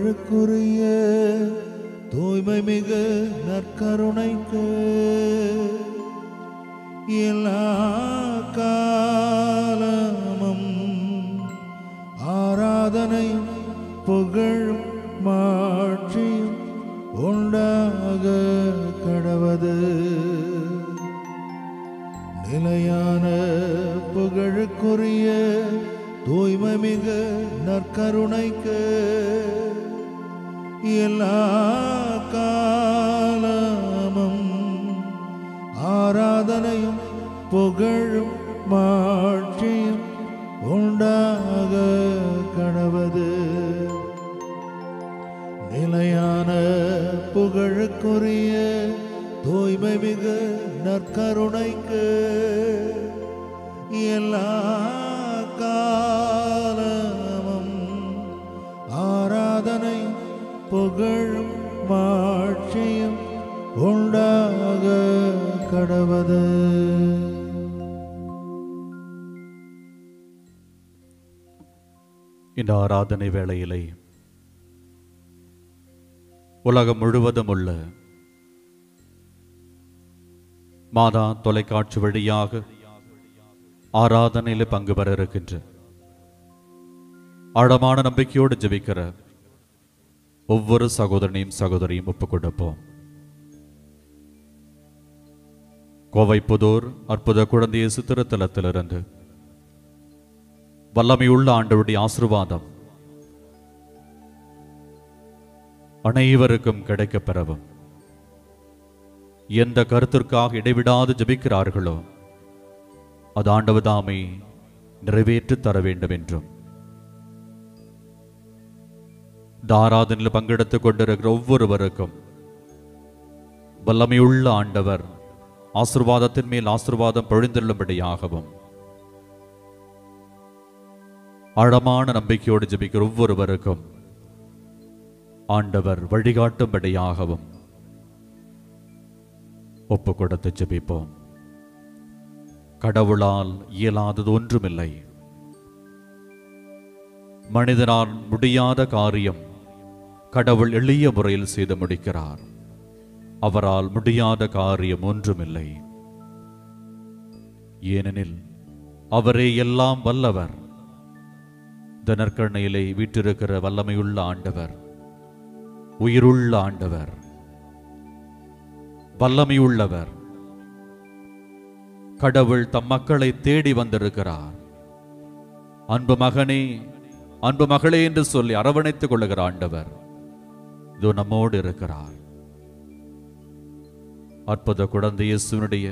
புகழுக்குரிய தூய்மை மிகு நற்கருணைக்கு எல்லா காலமும் ஆராதனையும் புகழும் மாட்சியும் உண்டாக கடவது. நிலையான புகழுக்குரிய தூய்மை மிகு நற்கருணைக்கு எல்லா காலமும் ஆராதனையும் புகழும் மாட்சியும் உண்டாக கடவது. நிலையான புகழுக்குரிய தூய்மை மிகு நற்கருணைக்கு எல்லா காலமும் ஆராதனையும் புகழும் மாட்சியும் உண்டாக கடவது. இந்த ஆராதனை வேளையிலே உலகம் முழுவதும் உள்ள மாதா தொலைக்காட்சி வழியாக ஆராதனையில் பங்கு பெற இருக்கின்ற ஆழமான நம்பிக்கையோடு ஜெபிக்கிற ஒவ்வொரு சகோதரனையும் சகோதரியும் ஒப்புக் கொடுப்போம். கோவை புதூர் அற்புத குழந்தை இயேசு திருத்தலத்திலிருந்து வல்லமையுள்ள ஆண்டவருடைய ஆசீர்வாதம் அனைவருக்கும் கிடைக்கப் பெறவும், எந்த கருத்திற்காக இடைவிடாது ஜெபிக்கிறார்களோ அது ஆண்டவர் தாமே நிறைவேற்றி தர வேண்டும் என்றும், இந்த ஆராதனையில் பங்கெடுத்துக் கொண்டிருக்கிற ஒவ்வொருவருக்கும் வல்லமையுள்ள ஆண்டவர் ஆசீர்வாதத்தின் மேல் ஆசீர்வாதம் பொழிந்தெழும்படியாகவும், ஆழமான நம்பிக்கையோடு ஜெபிக்கிற ஒவ்வொருவருக்கும் ஆண்டவர் வழிகாட்டும்படியாகவும் ஒப்பு கொடுத்து ஜெபிப்போம். கடவுளால் இயலாதது ஒன்றுமில்லை. மனிதனால் முடியாத காரியம் கடவுள் எளிய முறையில் செய்து முடிக்கிறார். அவரால் முடியாத காரியம் ஒன்றுமில்லை. ஏனெனில் அவரே எல்லாம் வல்லவர். இந்த நற்கருணையிலே வீற்றிருக்கிற வல்லமையுள்ள ஆண்டவர், உயிருள்ள ஆண்டவர், வல்லமையுள்ளவர். கடவுள் தம் மக்களை தேடி வந்திருக்கிறார். அன்பு மகனே, அன்பு மகளே என்று சொல்லி அரவணைத்துக் கொள்ளுகிற ஆண்டவர் இதோ நம்மோடு இருக்கிறார். அற்புத குழந்தை இயேசுவினுடைய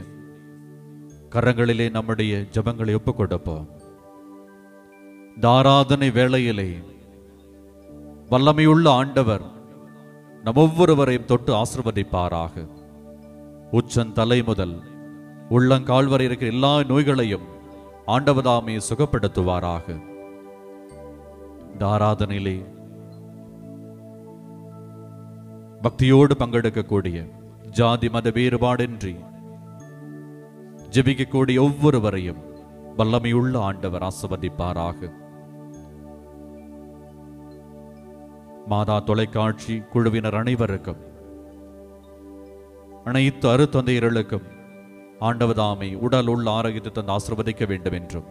கரங்களிலே நம்முடைய ஜெபங்களை ஒப்புக் கொடுப்போம். இந்த ஆராதனை வேளையிலே வல்லமையுள்ள ஆண்டவர் நம் ஒவ்வொருவரையும் தொட்டு ஆசீர்வதிப்பாராக. உச்சந்தலை முதல் உள்ளங்கால் வரை இருக்கிற எல்லா நோய்களையும் ஆண்டவதாமே சுகப்படுத்துவாராக. இந்த ஆராதனையிலே பக்தியோடு பங்கெடுக்கக்கூடிய, ஜாதி மத வேறுபாடின்றி ஜெபிக்கக்கூடிய ஒவ்வொருவரையும் வல்லமையுள்ள ஆண்டவர் ஆசீர்வதிப்பாராக. மாதா தொலைக்காட்சி குழுவினர் அனைவருக்கும், அனைத்து அருத்தந்தையர்களுக்கும் ஆண்டவதாமே உடல் உள்ள ஆரோக்கியத்தை தந்து ஆசீர்வதிக்க வேண்டும் என்றும்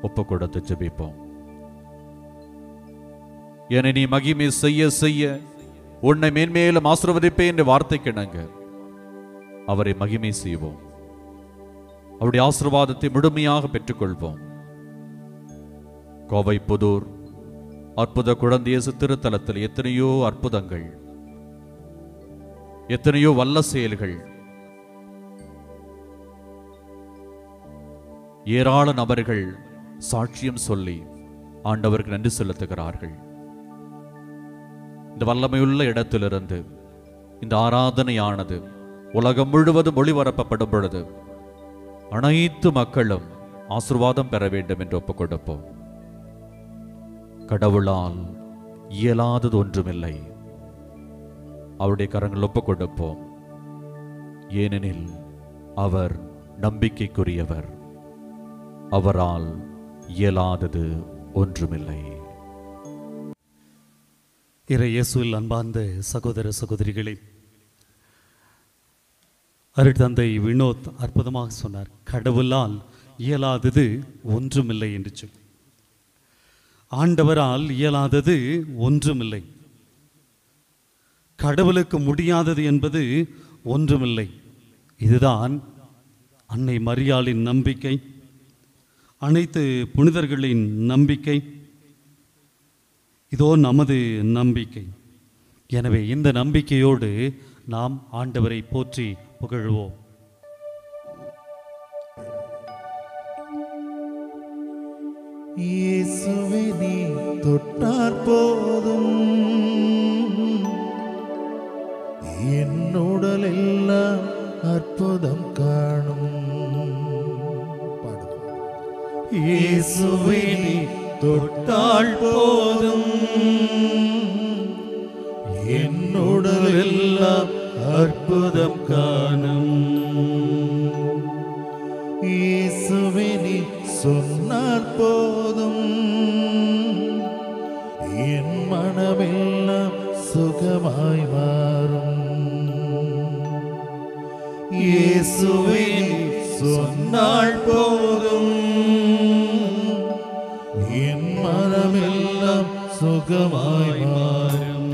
ஒப்பு கொடுத்து ஜெபிப்போம். என நீ மகிமை செய்ய செய்ய உன்னை மேன்மேலும் ஆசீர்வதிப்பேன் என்ற வார்த்தைக்கு இணங்க அவரை மகிமை செய்வோம். அவருடைய ஆசீர்வாதத்தை முழுமையாக பெற்றுக்கொள்வோம். கோவை புதூர் அற்புத குழந்தை இயேசு திருத்தலத்தில் எத்தனையோ அற்புதங்கள், எத்தனையோ வல்ல செயல்கள், ஏராள நபர்கள் சாட்சியம் சொல்லி ஆண்டவருக்கு நன்றி செலுத்துகிறார்கள். இந்த வல்லமையுள்ள இடத்திலிருந்து இந்த ஆராதனையானது உலகம் முழுவதும் ஒளிபரப்பப்படும் பொழுது அனைத்து மக்களும் ஆசீர்வாதம் பெற வேண்டும் என்று ஒப்புக் கொடுப்போம். கடவுளால் இயலாதது ஒன்றுமில்லை. அவருடைய கரங்கள் ஒப்புக் கொடுப்போம். ஏனெனில் அவர் நம்பிக்கைக்குரியவர். அவரால் இயலாதது ஒன்றுமில்லை. இறை இயேசுவில் அன்பார்ந்த சகோதர சகோதரிகளே, அருட்தந்தை வினோத் அற்புதமாக சொன்னார், கடவுளால் இயலாதது ஒன்றுமில்லை என்று சொல்லி. ஆண்டவரால் இயலாதது ஒன்றுமில்லை. கடவுளுக்கு முடியாதது என்பது ஒன்றுமில்லை. இதுதான் அன்னை மரியாளின் நம்பிக்கை, அனைத்து புனிதர்களின் நம்பிக்கை, இதோ நமது நம்பிக்கை. எனவே இந்த நம்பிக்கையோடு நாம் ஆண்டவரை போற்றி புகழ்வோம். இயேசுவே நீ தொட்டார் போதும் என் உடல் எல்லாம் அற்புதம் காணும். இயேசுவே நீ தொட்டால் போதும் என் உடல் எல்லாம் அற்புதம் காணும். இயேசுவே நீ சொன்னால் போதும் என் மனமெல்லாம் சுகமாய் மாறும். இயேசுவே நீ சொன்னால் போதும் என் மனமெல்லாம் சுகமாய் மாறும்.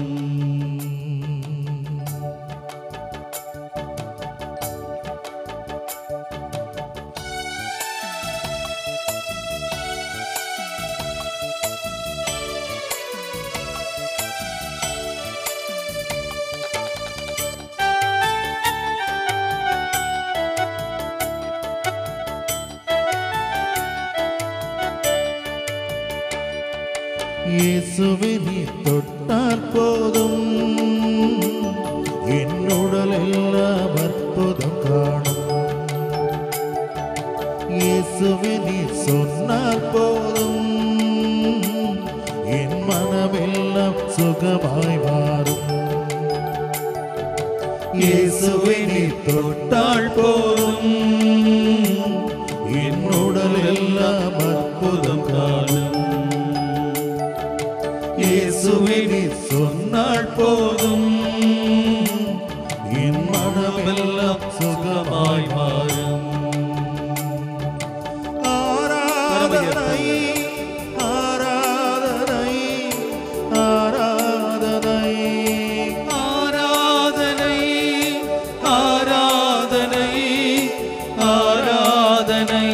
இயேசுவே நீ தொட்டால் போதும் என் உடல் எல்லாம் அற்புதம் காணும். இயேசுவே நீ சொன்னால் போதும் என் மனமெல்லாம் சுகமாய் மாறும். இயேசுவே நீ தொட்டால் போதும் என் உடல் எல்லாம் அற்புதம் காணும். இயேசுவே நீ சொன்னால் போதும் என் மனமெல்லாம் சுகமாய் மாறும். ஆராதனை ஆராதனை ஆராதனை ஆராதனை ஆராதனை ஆராதனை.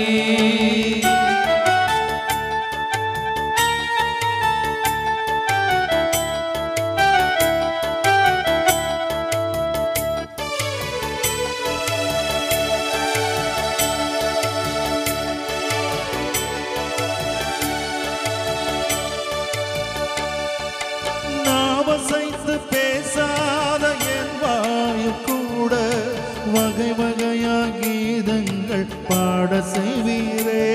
நாவசைத்து பேசாத என் வாயும் கூட வகை வகையா கீதங்கள் பாட செய்வீரே.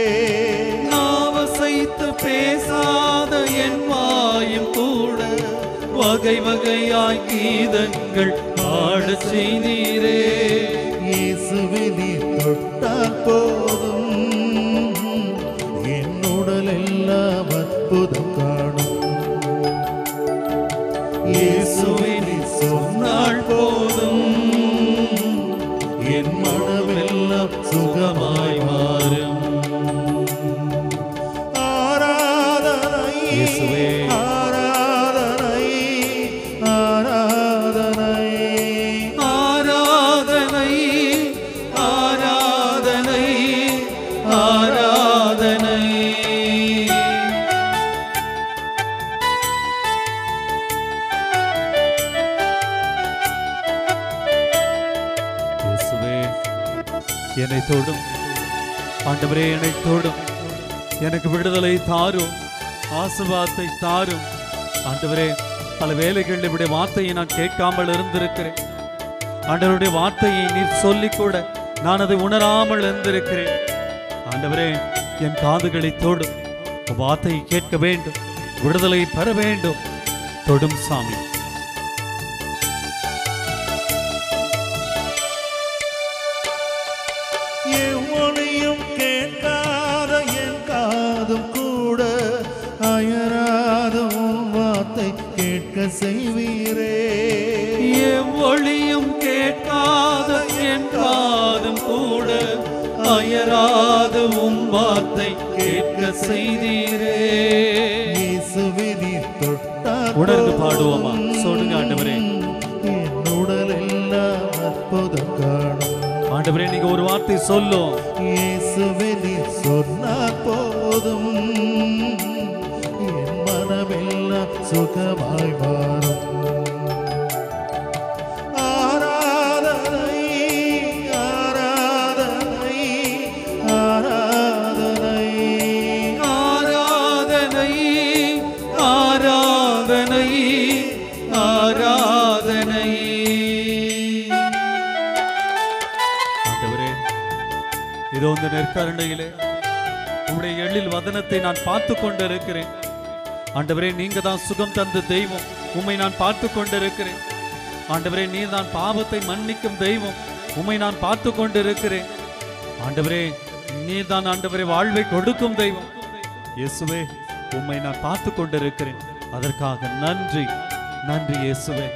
நாவசைத்து பேசாத என் வாயும் கூட வகை வகையாய் கீதங்கள் பாட செய்தீரே. இயேசுவே நீ தொட்டால் போதும் என் உடல் எல்லாம் அற்புதம் காணும். இயேசுவே நீ சொன்னால் போதும் என் மனமெல்லாம் சுகமாய் மாறும். ஆராதனை இயேசுவே. ஆராதனை ஆராதனை ஆராதனை ஆராதனை ஆராதனை. இயேசுவே என்னை தொடும், ஆண்டவரே என்னை தொடும், எனக்கு விடுதலை தாரும், ஆசீர்வாதத்தை தாரும். ஆண்டவரே பல வேளைகளில் இப்படி வார்த்தையை நான் கேட்காமல் இருந்திருக்கிறேன். ஆண்டவருடைய வார்த்தையை நீர் சொல்லிக் கூட நான் அதை உணராமல் இருந்திருக்கிறேன். ஆண்டவரே என் காதுகளை தொடும், வார்த்தையை கேட்க வேண்டும், விடுதலை பெற வேண்டும். தொடும் சாமி. எவ்வொழியும் கேட்காத என் காதும் கூட அயராத உன் வார்த்தை கேட்க செய்வீரே. எவ்வொழியும் கேட்காத என் காதும் கூட அயராத உம் வார்த்தை கேட்க செய்தீரே. இயேசுவே நீர் தொட்டால் உணர்ந்து பாடுவோமா? சொல்லுங்க ஆண்டவரே. என் உடல் எல்லாம் அற்புதம் காணும். ஆண்டவரே நீங்க ஒரு வார்த்தை சொல்லும். இயேசுவே நீர் சொன்னால் போதும், என் மனமெல்லாம் சுகமாய் மாறும். ஆராதனை ஆராதனை ஆராதனை ஆராதனை ஆராதனை ஆராதனை. ஆண்டவரே இதோ இந்த நெற்கரண்டையிலே உம்முடைய எழில் வதனத்தை நான் பார்த்து கொண்டிருக்கிறேன். ஆண்டவரே நீங்க தான் சுகம் தந்த தெய்வம், உம்மை நான் பார்த்து கொண்டிருக்கிறேன். ஆண்டவரே நீர் தான் பாவத்தை மன்னிக்கும் தெய்வம், உம்மை நான் பார்த்து கொண்டிருக்கிறேன். ஆண்டவரே நீர் தான் ஆண்டவரே வாழ்வை கொடுக்கும் தெய்வம். இயேசுவே உம்மை நான் பார்த்து கொண்டிருக்கிறேன். அதற்காக நன்றி நன்றி இயேசுவே.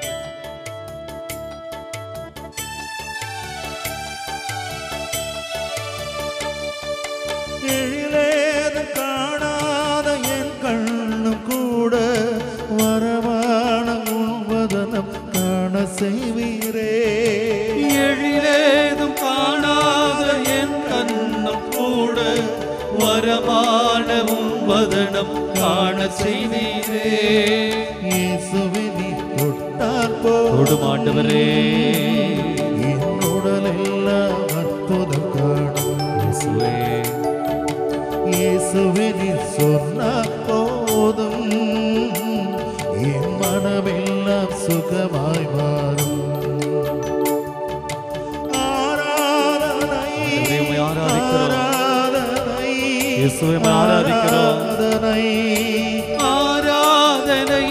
எழிலேது காணாத என் கண்ணும் கூட வரமான உள்வதனம் காண செய்வீரே. எழிலேதும் காணாத என் கண்ணும் கூட வரமான உம் வதனம் காண செய்தீரே. இயேசுவே நீர் தொட்டால் போதும், தொடும் ஆண்டவரே. என் உடல் எல்லாம் அற்புதம் காணும். இயேசுவே இயேசுவே நீர் சொன்னால் போதும், என் மனமெல்லாம் சுகமாய் மாறும். ஆராதனை உம்மை ஆராதிக்கிறோம். ஆராதனை இயேசுவே உம்மை ஆராதிக்கிறோம். ஆராதனை ஆராதனை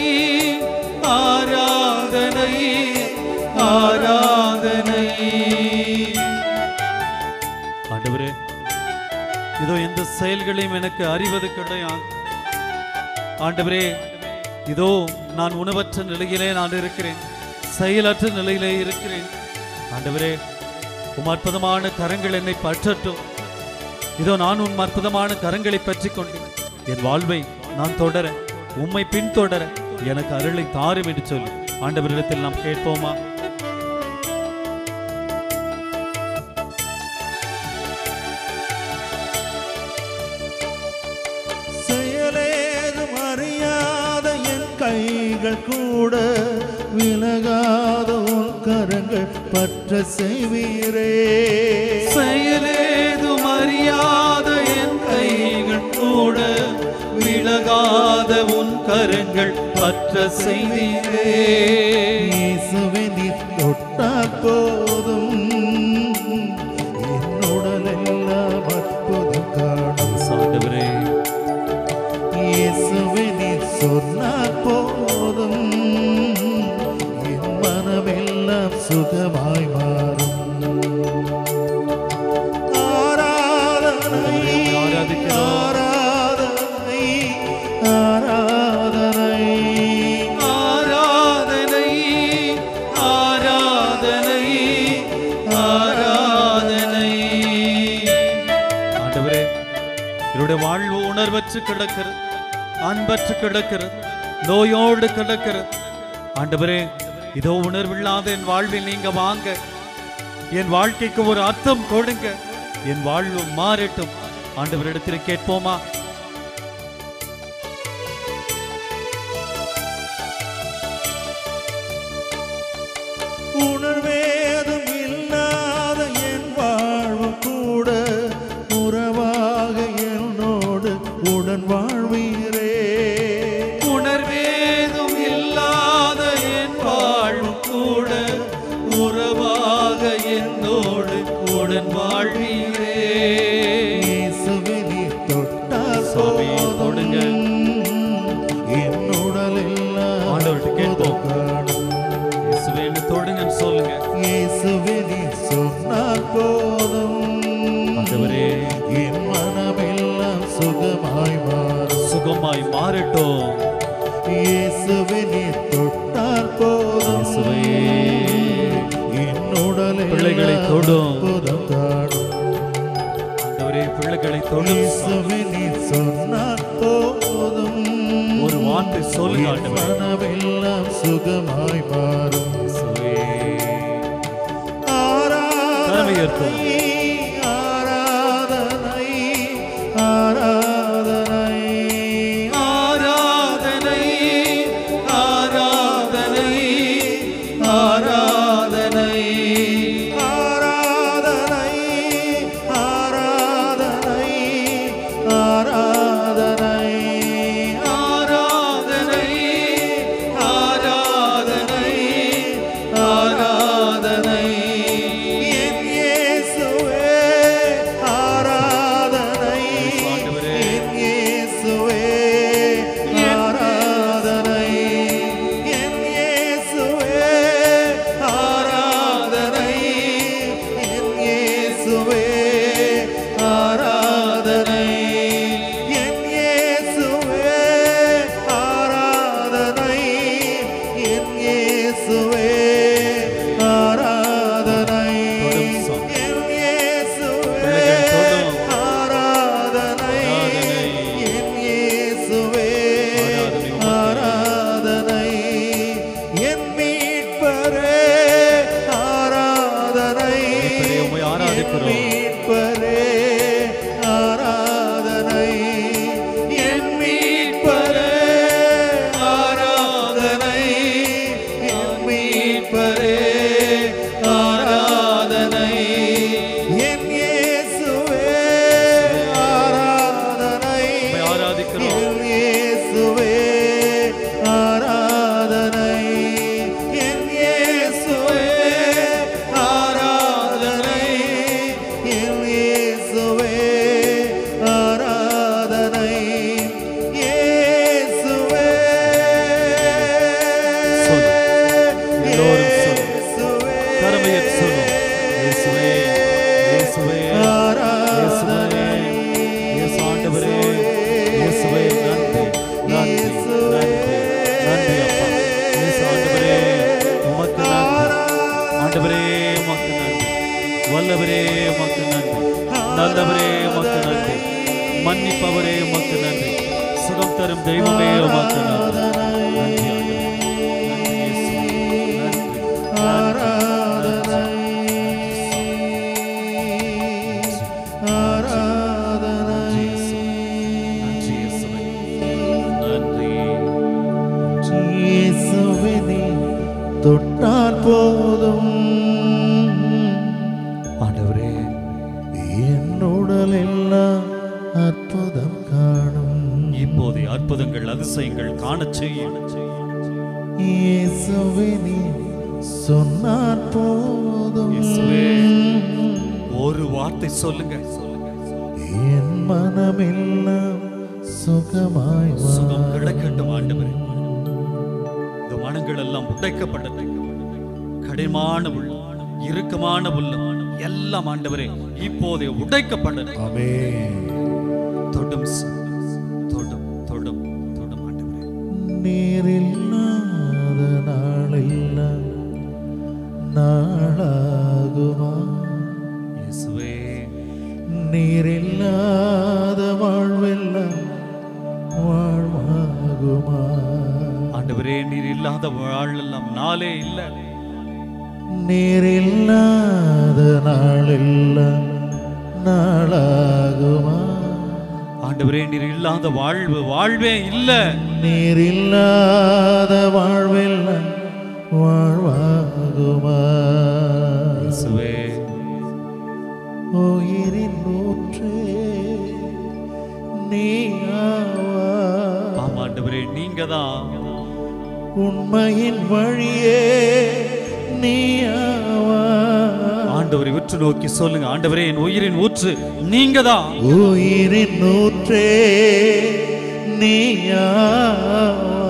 ஆராதனை ஆராதனை. ஆண்டவரே இதோ எந்த செயல்களையும் எனக்கு அறிவது கிடையாது. ஆண்டவரே இதோ நான் உணவற்ற நிலையிலே நான் இருக்கிறேன், செயலற்ற நிலையிலே இருக்கிறேன். ஆண்டவரே உம் அற்புதமான கரங்கள் என்னை பற்றட்டும். இதோ நான் உன் அற்புதமான கரங்களை பற்றி கொண்டு என் வாழ்வை நான் தொடர, உம்மை பின்தொடர எனக்கு அருளை தாரும் என்று சொல்லி ஆண்டவரிடத்தில் நாம் கேட்போமா? செயலேதும் அறியாத என் கைகள் கூட விலகாத உன் கரங்கள் பற்ற செய்வீரே. செயலேதும் அறியாத என் கைகள் கூட விலகாத உன் கரங்கள் பற்ற செய்தீரே. இயேசுவே நீர் தொட்டால் போதும், என் உடல் எல்லாம் அற்புதம் காணும். ஆண்டவரே இயேசுவே நீர் சொன்னால் போதும், என் மனமெல்லாம் சுகமாய் மாறும். ஆராதனை ஆராதிக்கிறோம். ஆராதனை ஆராதனை ஆராதனை ஆராதனை ஆராதனை. ஆண்டவரே என்னுடைய வாழ்வு உணர்வற்று கிடக்கிறது, அன்பற்று கிடக்கிறது, நோயோடு கிடக்கிறது. ஆண்டவரே இதோ உணர்வில்லாத என் வாழ்வில் நீங்க வாங்க, என் வாழ்க்கைக்கு ஒரு அர்த்தம் கொடுங்க, என் வாழ்வு மாறட்டும். ஆண்டவரிடத்தில் கேட்போமா? உணர்வேதும் இல்லாத என் வாழ்வு கூட உறவாக என்னோடு உடன் வாழ்வீரே. உணர்வேதும் இல்லாத என் வாழ்வு கூட உறவாக என்னோடு உடன் வாழ்வீரே. இயேசுவே நீர் தொட்டால் சாமியை தொடுங்க. என் உடல் எல்லாம் ஆண்டவர்கிட்ட கேட்போம். காணும். இயேசுவே என்னை தொடுங்கன்னு சொல்லுங்க. இயேசுவே நீர் சொன்னால் போதும், ஆண்டவரே என் மனமெல்லாம் சுகமாய் மாறும். சுகமாய் மாறட்டும். இயேசுவே நீர் தொட்டால் தொடும் அற்புதம் காணும். ஆண்டவரே பிள்ளைகளை தொடும் இயேசுவே நீ சொன்னால் போதும், ஒரு வார்த்தை சொல்லுங்க ஆண்டவரே. மனமெல்லாம் சுகமாய் மாறும். இயேசுவே ஆராதனை ஆராதனை ஆராதனை ஆராதனை ஆராதனை ஆராதனை மன்னிப்பவரே உமக்கு நன்றி. சுகம் தரும் தெய்வமே உமக்கு நன்றி. நன்றி ஆண்டவரே. நன்றி இயேசுவே. நன்றி. தொட்டால் போதும் ஆண்டவரே, என் உடல் எல்லாம் அற்புதம் காணும். இப்போதே அற்புதங்கள் அதிசயங்கள் காணச் செய்யும். இயேசுவே நீ சொன்னால் போதும். இயேசுவே, ஒரு வார்த்தை சொல்லுங்க. என் மனமெல்லாம் சுகமாய் சுகம் கிடைக்கட்டும் ஆண்டவரே. இந்த மனங்கள் எல்லாம் உடைக்கப்பட்டது. கடினமான உள்ளம், இறுக்கமான உள்ளம் எல்லாம் ஆண்டவரே இப்போதே உடைக்கப்பட்டது. ஆமென். தொடும் தொடும் தொடும் தொடும் ஆண்டவரே. நீரில்லாத நாளெல்லாம் நாளாகுமா? இயேசுவே, நீரில்லாத வாழ்வெல்லாம் வாழ்வாகுமா? ஆண்டவரே, நீர் இல்லாத வாழ்வெல்லாம் நாளே இல்லை. நீரில்லாத நாளெல்லாம் நாளாகுமா? ஆண்டவரே, நீர் இல்லாத வாழ்வே இல்லை. நீரில்லாத வாழ்வெல்லாம் வாழ்வாகுமா? இயேசுவே, உயிரின் ஊற்றே நீயாவா? ஆமா ஆண்டவரே, நீங்க தான். உண்மையின் வழியே நீயாவா? ஆண்டவரை உற்று நோக்கி சொல்லுங்க. ஆண்டவரே, என் உயிரின் ஊற்று நீங்க தான். உயிரின் ஊற்றே நீயாவா?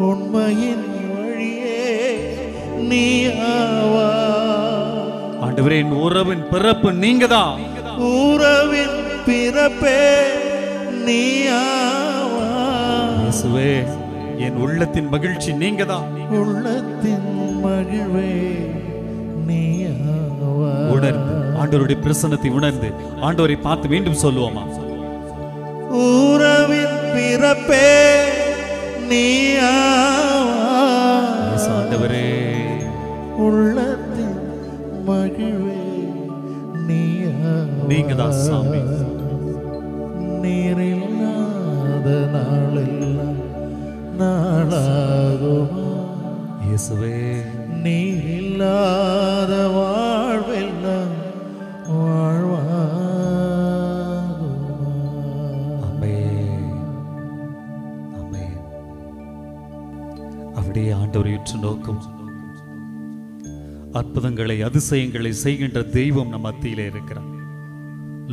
உண்மையின் வழியே நீயாவா? ஆண்டவரே, என் உறவின் பிறப்பு நீங்க தான். உறவின் பிறப்பே நீயாவா? இயேசுவே, என் உள்ளத்தின் மகிழ்ச்சி நீங்க தான். உள்ளத்தின் மகிழ்வே உணர்ந்து ஆண்டவருடைய பிரசன்னத்தை உணர்ந்து ஆண்டவரை பார்த்து மீண்டும் சொல்லுவோமா? உறவின் பிறப்பே நீயாவாய், ஆண்டவரே உள்ளத்தின் மகிழ்வே நீயாவாய். நீங்க தான் சாமி. நீரில்லாத நாளெல்லாம் நாளாகுமா இயேசுவே, நீரில்லாத வாழ்வெல்லாம் வாழ்வாகுமா. ஆமென், ஆமென். அப்படியே ஆண்டவரை உற்று நோக்கும். அற்புதங்களை அதிசயங்களை செய்கின்ற தெய்வம் நம் மத்தியிலே இருக்கிறார்.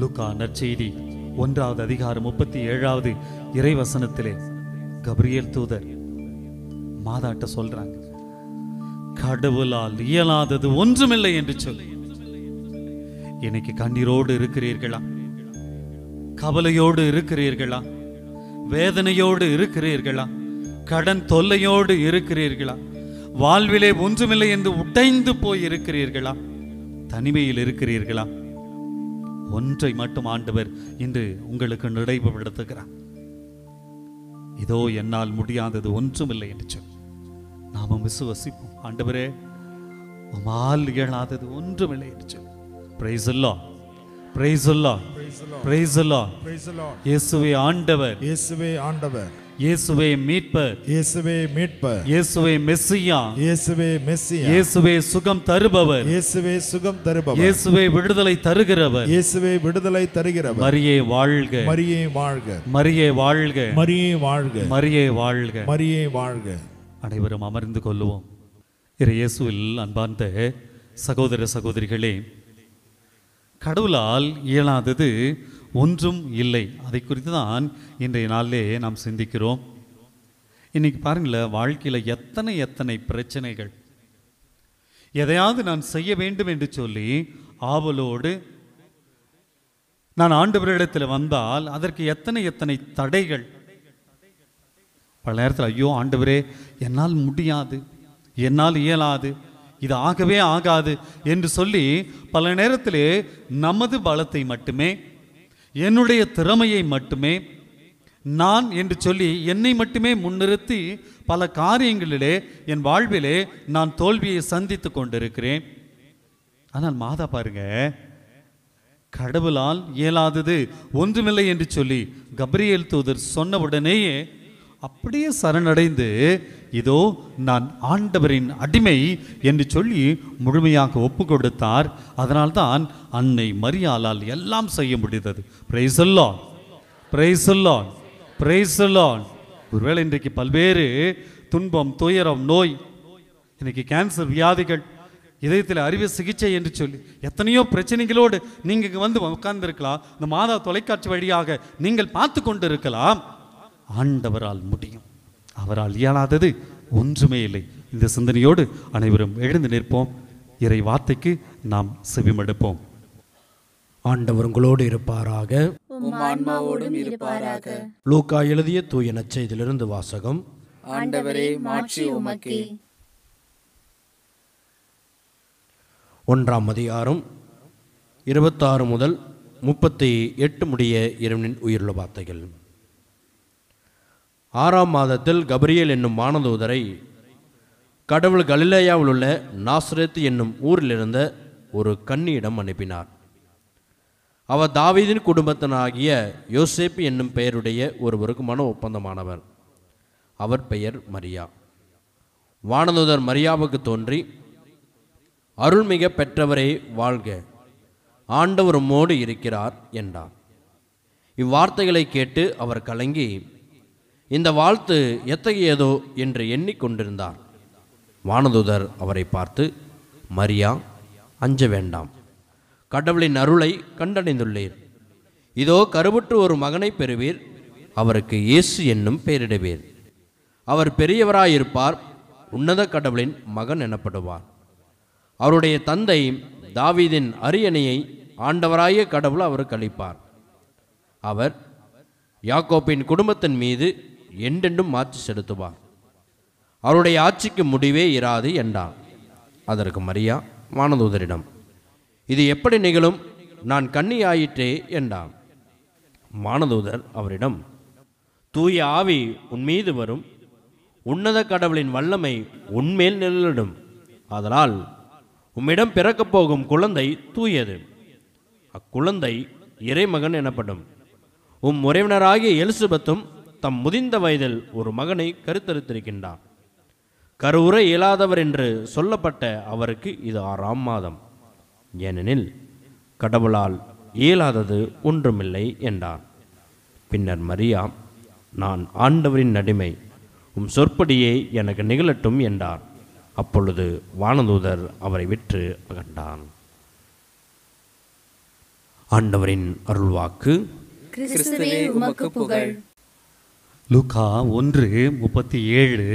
லூக்கா நற்செய்தி 1வது அதிகாரம் 37வது இறைவசனத்திலே கபிரியேல் தூதர் மாதாட்ட சொல்றாங்க, கடவுளால் இயலாதது ஒன்றுமில்லை என்று சொல்லி. இன்னைக்கு கண்ணீரோடு இருக்கிறீர்களா? கவலையோடு இருக்கிறீர்களா? வேதனையோடு இருக்கிறீர்களா? கடன் தொல்லையோடு இருக்கிறீர்களா? வாழ்விலே ஒன்றுமில்லை என்று உடைந்து போய் இருக்கிறீர்களா? தனிமையில் இருக்கிறீர்களா? ஒன்றை மட்டும் ஆண்டவர் இன்று உங்களுக்கு நினைவுபடுத்துகிறார். இதோ என்னால் முடியாதது ஒன்றுமில்லை என்று சொல்லி நாம விசுவசிப்போம். ஆண்டவரே, உம்மால் இயலாதது ஒன்றுமில்லை என்று சொல்லி. பிரைஸ் அல்லாஹ், பிரைஸ் அல்லாஹ், பிரைஸ் அல்லாஹ். இயேசுவே ஆண்டவர், இயேசுவே ஆண்டவர், இயேசுவே மீட்பர், இயேசுவே மீட்பர், இயேசுவே மெஸ்ஸியா, இயேசுவே மெஸ்ஸியா, இயேசுவே சுகம் தருபவர், இயேசுவே சுகம் தருபவர், இயேசுவே விடுதலை தருகிறவர், இயேசுவே விடுதலை தருகிறவர். மரியே வாழ்க, மரியே வாழ்க, மரியே வாழ்க, மரியே வாழ்க, மரியே வாழ்க. மரியே வாழ்க. அனைவரும் அமர்ந்து கொள்ளுவோம். இயேசுவில் அன்பார்ந்த சகோதர சகோதரிகளே, கடவுளால் இயலாதது ஒன்றும் இல்லை. அதை குறித்து தான் இன்றைய நாளிலே நாம் சிந்திக்கிறோம். இன்னைக்கு பாருங்களேன், வாழ்க்கையில் எத்தனை பிரச்சனைகள். எதையாவது நான் செய்ய வேண்டும் என்று சொல்லி ஆவலோடு நான் ஆண்டவரிடத்தில் வந்தால் அதற்கு எத்தனை தடைகள். பல நேரத்தில் ஐயோ ஆண்டவரே, என்னால் முடியாது, என்னால் இயலாது, இது ஆகவே ஆகாது என்று சொல்லி பல நேரத்திலே நமது பலத்தை மட்டுமே, என்னுடைய திறமையை மட்டுமே, நான் என்று சொல்லி என்னை மட்டுமே முன்னிறுத்தி பல காரியங்களிலே என் வாழ்விலே நான் தோல்வியை சந்தித்து கொண்டிருக்கிறேன். ஆனால் மாதா பாருங்க, கடவுளால் இயலாதது ஒன்றுமில்லை என்று சொல்லி கபிரியேல் தூதர் சொன்ன உடனேயே அப்படியே சரணடைந்து இதோ நான் ஆண்டவரின் அடிமை என்று சொல்லி முழுமையாக ஒப்பு கொடுத்தார். அதனால்தான் அன்னை மரியாளால் எல்லாம் செய்ய முடிந்தது. Price the Lord, praise the Lord, praise the Lord. ஒருவேளை இன்றைக்கு பல்வேறு துன்பம், துயரம், நோய், இன்னைக்கு கேன்சர் வியாதிகள், இதயத்தில் அறுவை சிகிச்சை என்று சொல்லி எத்தனையோ பிரச்சனைகளோடு நீங்கள் வந்து உட்கார்ந்திருக்கலாம். இந்த மாதா தொலைக்காட்சி வழியாக நீங்கள் பார்த்து கொண்டு இருக்கலாம். ஆண்டவரால் முடியும், அவரால் இயலாதது ஒன்றுமே இல்லை. இந்த சிந்தனையோடு அனைவரும் எழுந்து நிற்போம். இறை வார்த்தைக்கு நாம் செவிமடுப்போம். ஆண்டவர் உங்களோடு இருப்பாராக, உம் ஆன்மாவோடும் இருப்பாராக. லூக்கா எழுதிய தூய நற்செய்தியிலிருந்து வாசகம். ஆண்டவரே, மாட்சி உமக்கே. 1ஆம் அதிகாரம் 26 முதல் 38 முடிய இறைவனின் உயிருள்ள வார்த்தைகள். 6ஆம் மாதத்தில் கபிரியேல் என்னும் வானதூதரை கடவுள் கலிலேயாவில் உள்ள நாசரேத் என்னும் ஊரிலிருந்த ஒரு கன்னியிடம் அனுப்பினார். அவர் தாவீதின் குடும்பத்தினாகிய யோசேப்பு என்னும் பெயருடைய ஒருவருக்கு மன ஒப்பந்தமானவர். அவர் பெயர் மரியா. வானதூதர் மரியாவுக்கு தோன்றி, அருள்மிக பெற்றவரே வாழ்க, ஆண்டவர் உம்மோடு இருக்கிறார் என்றார். இவ்வார்த்தைகளை கேட்டு அவர் கலங்கி இந்த வாழ்த்து எத்தகையதோ என்று எண்ணிக்கொண்டிருந்தார். வானதூதர் அவரை பார்த்து, மரியா, அஞ்ச வேண்டாம், கடவுளின் அருளை கண்டடைந்துள்ளீர். இதோ கருவுற்று ஒரு மகனை பெறுவீர், அவருக்கு இயேசு என்னும் பெயரிடுவீர். அவர் பெரியவராயிருப்பார், உன்னத கடவுளின் மகன் எனப்படுவார். அவருடைய தந்தை தாவீதின் அரியணையை ஆண்டவராய கடவுள் அவருக்கு அளிப்பார். அவர் யாக்கோப்பின் குடும்பத்தின் மீது என்றென்றும் ஆட்சி செலுத்துவார். அவருடைய ஆட்சிக்கு முடிவே இராது என்றார். அதற்கு மரியா, வானதூதரிடம். இது எப்படி நிகழும்? நான் கன்னியாயிற்றே என்றான். வானதூதர் அவரிடம், தூய ஆவி உன்மீது வரும், உன்னத கடவுளின் வல்லமை உன்மேல் நிழலிடும். அதனால் உம்மிடம் பிறக்கப் போகும் குழந்தை தூயது. அக்குழந்தை இறைமகன் எனப்படும். உறவினராகிய எலிசபெத்தும் தம் முதிர்ந்த வயதில் ஒரு மகனை கருத்தரித்திருக்கின்றார். கருவுற இயலாதவர் என்று சொல்லப்பட்ட அவருக்கு இது 6ஆம் மாதம். ஏனெனில் கடவுளால் இயலாதது ஒன்றுமில்லை என்றார். பின்னர் மரியா, நான் ஆண்டவரின் அடிமை, உம் சொற்படியே எனக்கு நிகழட்டும் என்றார். அப்பொழுது வானதூதர் அவரை விற்று அகன்றான். ஆண்டவரின் அருள்வாக்கு. கிறிஸ்துவே உமக்கு புகழ். லூக்கா 1:37.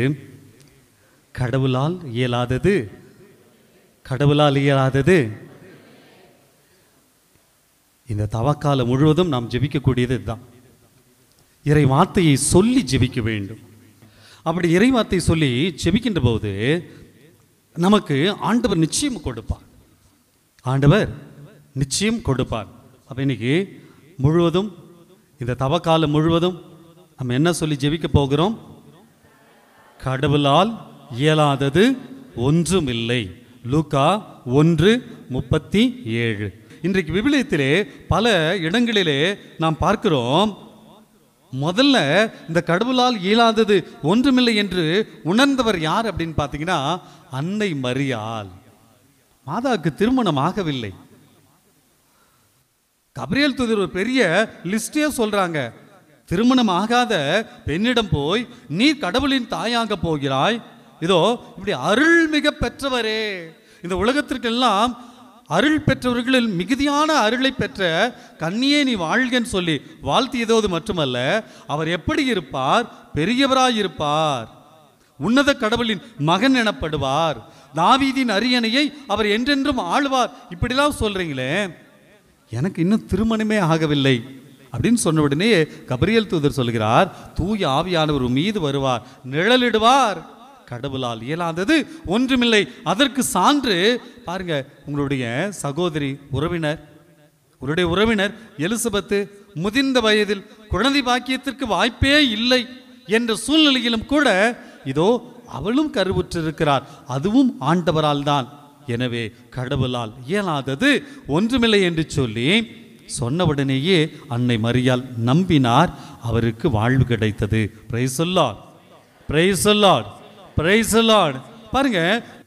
கடவுளால் இயலாதது, கடவுளால் இயலாதது. இந்த தவக்காலம் முழுவதும் நாம் ஜெபிக்கக்கூடியது இதுதான். இறை வார்த்தையை சொல்லி ஜெபிக்க வேண்டும். அப்படி இறை வார்த்தை சொல்லி ஜெபிக்கின்ற போது நமக்கு ஆண்டவர் நிச்சயம் கொடுப்பார். ஆண்டவர் நிச்சயம் கொடுப்பார். அப்போ இன்னைக்கு முழுவதும், இந்த தவக்காலம் முழுவதும் நம்ம என்ன சொல்லி ஜெபிக்க போகிறோம்? கடவுளால் இயலாதது ஒன்றுமில்லை. லூக்கா 1:37. இன்றைக்கு விவிலியத்திலே பல இடங்களிலே நாம் பார்க்கிறோம், முதல்ல இந்த கடவுளால் இயலாதது ஒன்றுமில்லை என்று உணர்ந்தவர் யார் அப்படின்னு பார்த்தீங்கன்னா அன்னை மரியாள். மாதாவுக்கு திருமணம் ஆகவில்லை. கபிரியேல் தூதர் ஒரு பெரிய லிஸ்டே சொல்றாங்க. திருமணம் ஆகாத பெண்ணிடம் போய் நீ கடவுளின் தாயாக போகிறாய், இதோ இப்படி அருள்மிக பெற்றவரே, இந்த உலகத்திற்கெல்லாம் அருள் பெற்றவர்களில் மிகுதியான அருளை பெற்ற கன்னியே நீ வாழ்கன்னு சொல்லி வாழ்த்தியதோடு மட்டுமல்ல, அவர் எப்படி இருப்பார்? பெரியவராய் இருப்பார், உன்னத கடவுளின் மகன் எனப்படுவார், தாவீதின் அரியணையை அவர் என்றென்றும் ஆளுவார். இப்படிலாம் சொல்றீங்களே, எனக்கு இன்னும் திருமணமே ஆகவில்லை அப்படின்னு சொன்ன உடனே கபிரியேல் தூதர் சொல்கிறார், தூய ஆவியானவர் மீது வருவார், நிழலிடுவார், கடவுளால் இயலாதது ஒன்றுமில்லை. அதற்கு சான்று பாருங்க, உங்களுடைய சகோதரி உங்களுடைய உறவினர் எலிசபெத்து முதிர்ந்த வயதில் குழந்தை பாக்கியத்திற்கு வாய்ப்பே இல்லை என்ற சூழ்நிலையிலும் கூட இதோ அவளும் கருவுற்றிருக்கிறார், அதுவும் ஆண்டவரால் தான். எனவே கடவுளால் இயலாதது ஒன்றுமில்லை என்று சொல்லி சொன்னவுடனேயே அன்னை மரியாள் நம்பினார், அவருக்கு வாழ்வு கிடைத்தது. Price the Lord, praise the Lord, praise the Lord. பாருங்க,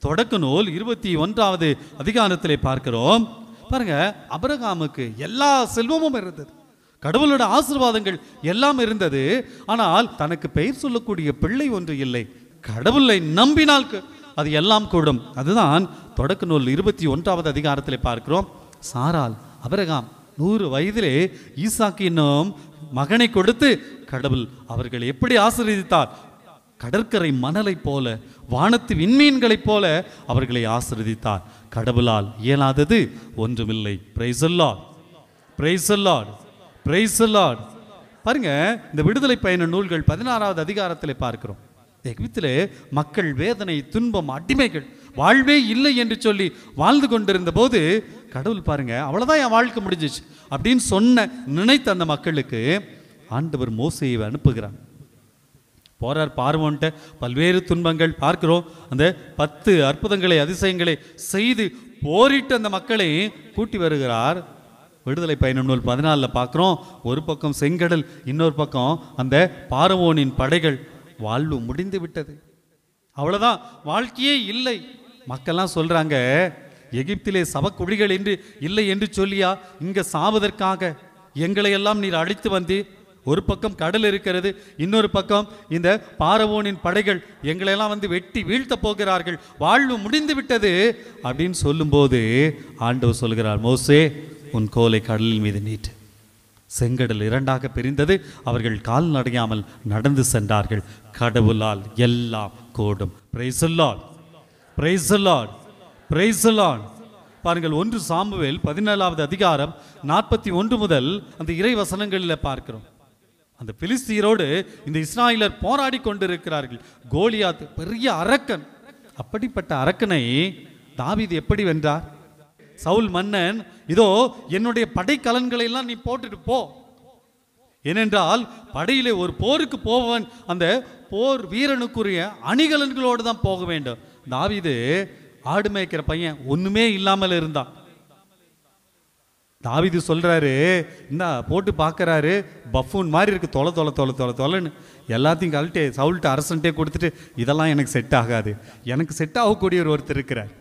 தொடக்க நூல் 21வது அதிகாரத்திலே பார்க்கிறோம். பாருங்க, ஆபிரகாமுக்கு எல்லா செல்வமும் இருந்தது, கடவுளோட ஆசீர்வாதங்கள் எல்லாம் இருந்தது. ஆனால் தனக்கு பெயர் சொல்லக்கூடிய பிள்ளை ஒன்று இல்லை. கடவுளை நம்பினால் அது எல்லாம் கூடும். அதுதான் தொடக்க நூல் 21வது அதிகாரத்திலே பார்க்கிறோம். சாரால் ஆபிரகாம் 100 வயதிலே ஈசாக்கு என்னும் மகனை கொடுத்து கடவுள் அவர்களை எப்படி ஆசீர்வதித்தார்? கடற்கரை மணலை போல, வானத்து விண்மீன்களைப் போல அவர்களை ஆசீர்வதித்தார். கடவுளால் இயலாதது ஒன்றுமில்லை. Price the Lord, praise the Lord, praise the Lord. பாருங்க, இந்த விடுதலை பயண நூல்கள் 16வது அதிகாரத்திலே பார்க்கிறோம். எகிப்திலே மக்கள் வேதனை, துன்பம், அடிமைகள், வாழ்வே இல்லை என்று சொல்லி வாழ்ந்து கொண்டிருந்த போது கடவுள் பாருங்க, அவ்வளவுதான் என் வாழ்க்கை முடிஞ்சிச்சு அப்படின்னு நினைத்த அந்த மக்களுக்கு ஆண்டவர் மோசேயை அனுப்புகிறார். போறார் பார்வோன்ட்ட, பல்வேறு துன்பங்கள் பார்க்கிறோம். அந்த 10 அற்புதங்களை, அதிசயங்களை செய்து போரிட்டு அந்த மக்களை கூட்டி வருகிறார். விடுதலை பயணம் நூல் 14 பார்க்கிறோம். ஒரு பக்கம் செங்கடல், இன்னொரு பக்கம் அந்த பார்வோனின் படைகள். வாழ்வு முடிந்து விட்டது, அவ்வளவுதான், வாழ்க்கையே இல்லை. மக்கள்லாம் சொல்றாங்க, எகிப்திலே சவக்குழிகள் என்று இல்லை என்று சொல்லியா இங்க சாவதற்காக எங்களை எல்லாம் நீர் அழைத்து வந்து? ஒரு பக்கம் கடல் இருக்கிறது, இன்னொரு பக்கம் இந்த பார்வோனின் படைகள் எங்களெல்லாம் வந்து வெட்டி வீழ்த்த போகிறார்கள், வாழ்வு முடிந்து விட்டது அப்படின்னு சொல்லும்போது ஆண்டவர் சொல்கிறார், மோசே உன் கோலை கடலின் மீது நீட்டு. செங்கடல் 2ஆக பிரிந்தது. அவர்கள் கால் நடையாமல் நடந்து சென்றார்கள். கடவுளால் எல்லாம் கூடும். Price the Lord, praise the Lord, praise the Lord. பாருங்கள், 1 சாமுவேல் 17வது அதிகாரம் 41 முதல் அந்த இறை வசனங்களில் பார்க்கிறோம். அந்த பிலிஸ்தீரோடு இந்த இஸ்ராயலர் போராடி கொண்டிருக்கிறார்கள். கோலியாத் பெரிய அரக்கன். அப்படிப்பட்ட அரக்கனை தாவீது எப்படி வென்றார்? சவுல் மன்னன், இதோ என்னுடைய படைக்கலன்களை எல்லாம் நீ போட்டுட்டு போ, ஏனென்றால் படையிலே ஒரு போருக்கு போவன் அந்த போர் வீரனுக்குரிய அணிகலன்களோடு தான் போக வேண்டும். தாவீது ஆடு மேய்க்கிற பையன், ஒண்ணுமே இல்லாமல் இருந்தான். தாவீது சொல்றாரு, இந்த போட்டு பார்க்கறாரு, பஃபூன் மாதிரி இருக்கு, தொலை தொலை தொலை தொலை தொலைன்னு எல்லாத்தையும் கழட்டி சவுல்ட்டு அரசன்ட்டே கொடுத்துட்டு, இதெல்லாம் எனக்கு செட் ஆகாது, எனக்கு செட் ஆகக்கூடிய ஒருத்தர் இருக்கிறார்,